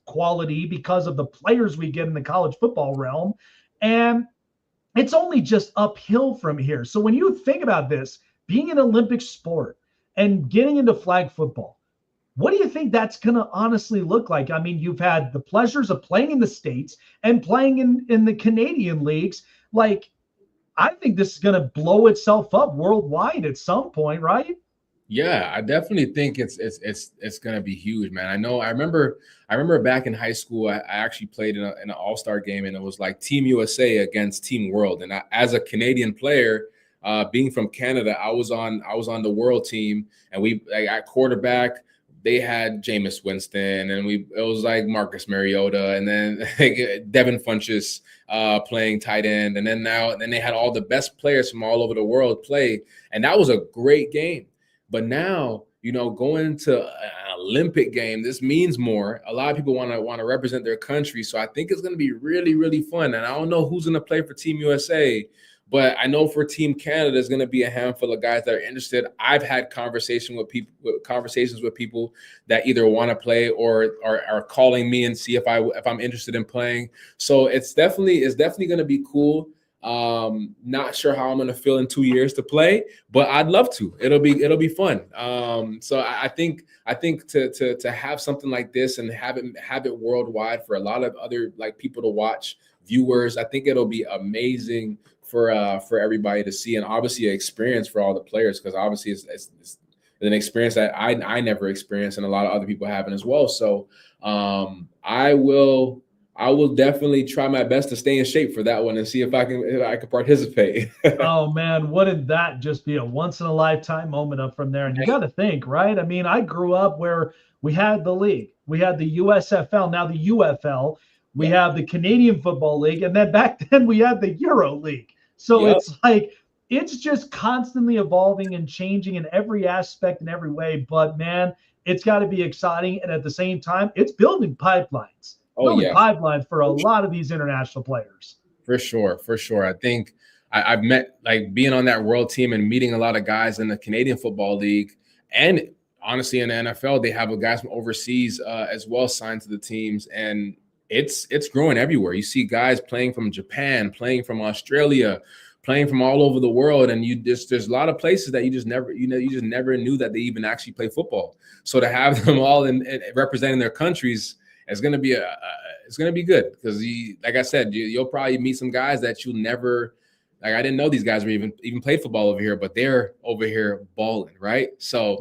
quality because of the players we get in the college football realm. And it's only just uphill from here. So when you think about this, being an Olympic sport and getting into flag football, what do you think that's going to honestly look like? I mean, you've had the pleasures of playing in the States and playing in the Canadian leagues. Like, I think this is going to blow itself up worldwide at some point, right? Yeah, I definitely think it's going to be huge, man. I remember back in high school, I actually played in an all-star game, and it was like Team USA against Team World. And as a Canadian player, being from Canada, I was on the world team, and at quarterback, they had Jameis Winston, and it was like Marcus Mariota, and then Devin Funchess playing tight end, and then they had all the best players from all over the world play, and that was a great game. But now, going to an Olympic game, this means more. A lot of people want to represent their country, so I think it's going to be really, really fun. And I don't know who's going to play for Team USA, but I know for Team Canada, there's going to be a handful of guys that are interested. I've had conversations with people that either want to play or are calling me and see if I'm interested in playing. So it's definitely going to be cool. Not sure how I'm going to feel in 2 years to play, but I'd love to. It'll be fun. So I think to have something like this and have it worldwide for a lot of other people to watch, viewers, I think it'll be amazing for everybody to see, and obviously an experience for all the players, because obviously it's an experience that I never experienced, and a lot of other people haven't as well. So I will definitely try my best to stay in shape for that one and see if I can participate. Oh man, wouldn't that just be a once in a lifetime moment up from there? And you got to think, right? I mean, I grew up where we had the league, we had the USFL, now the UFL, we have the Canadian Football League, and then back then we had the Euro League. So It's like, it's just constantly evolving and changing in every aspect and every way. But man, it's got to be exciting. And at the same time, it's building pipelines. Pipelines for a lot of these international players. For sure. I think I've met, being on that world team and meeting a lot of guys in the Canadian Football League, and honestly in the NFL, they have guys from overseas as well signed to the teams, and it's growing everywhere. You see guys playing from Japan, playing from Australia, playing from all over the world, and there's a lot of places that you just never knew that they even actually play football. So to have them all in representing their countries, it's going to be it's going to be good, because like I said, you'll probably meet some guys that you'll never, I didn't know these guys were even played football over here, but they're over here balling, right? So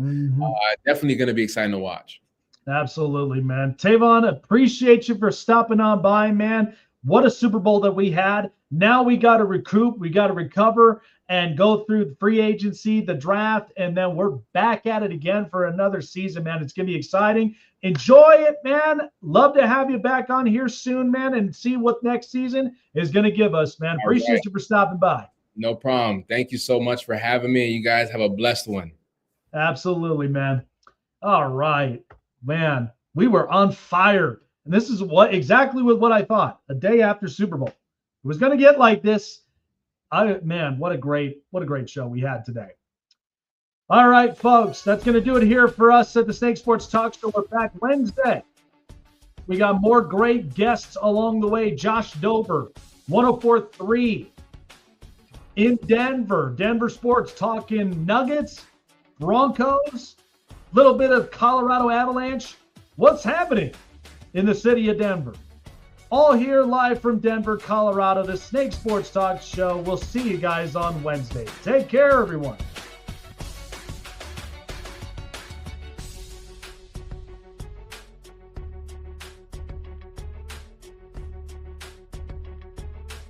definitely going to be exciting to watch. Absolutely, man. Tavon, appreciate you for stopping on by, man. What a Super Bowl that we had. Now we got to recoup, we got to recover and go through the free agency, the draft, and then we're back at it again for another season, man. It's going to be exciting. Enjoy it, man. Love to have you back on here soon, man, and see what next season is going to give us, man. Appreciate you for stopping by. No problem. Thank you so much for having me. You guys have a blessed one. Absolutely, man. All right, man. We were on fire. And this is exactly what I thought a day after Super Bowl. It was going to get like this. Man, what a great show we had today. All right, folks, that's going to do it here for us at the Snake Sports Talk Show. We're back Wednesday. We got more great guests along the way. Josh Dober, 104.3 in Denver. Denver Sports talking Nuggets, Broncos, little bit of Colorado Avalanche. What's happening in the city of Denver? All here live from Denver, Colorado, the Snake Sports Talk Show. We'll see you guys on Wednesday. Take care, everyone.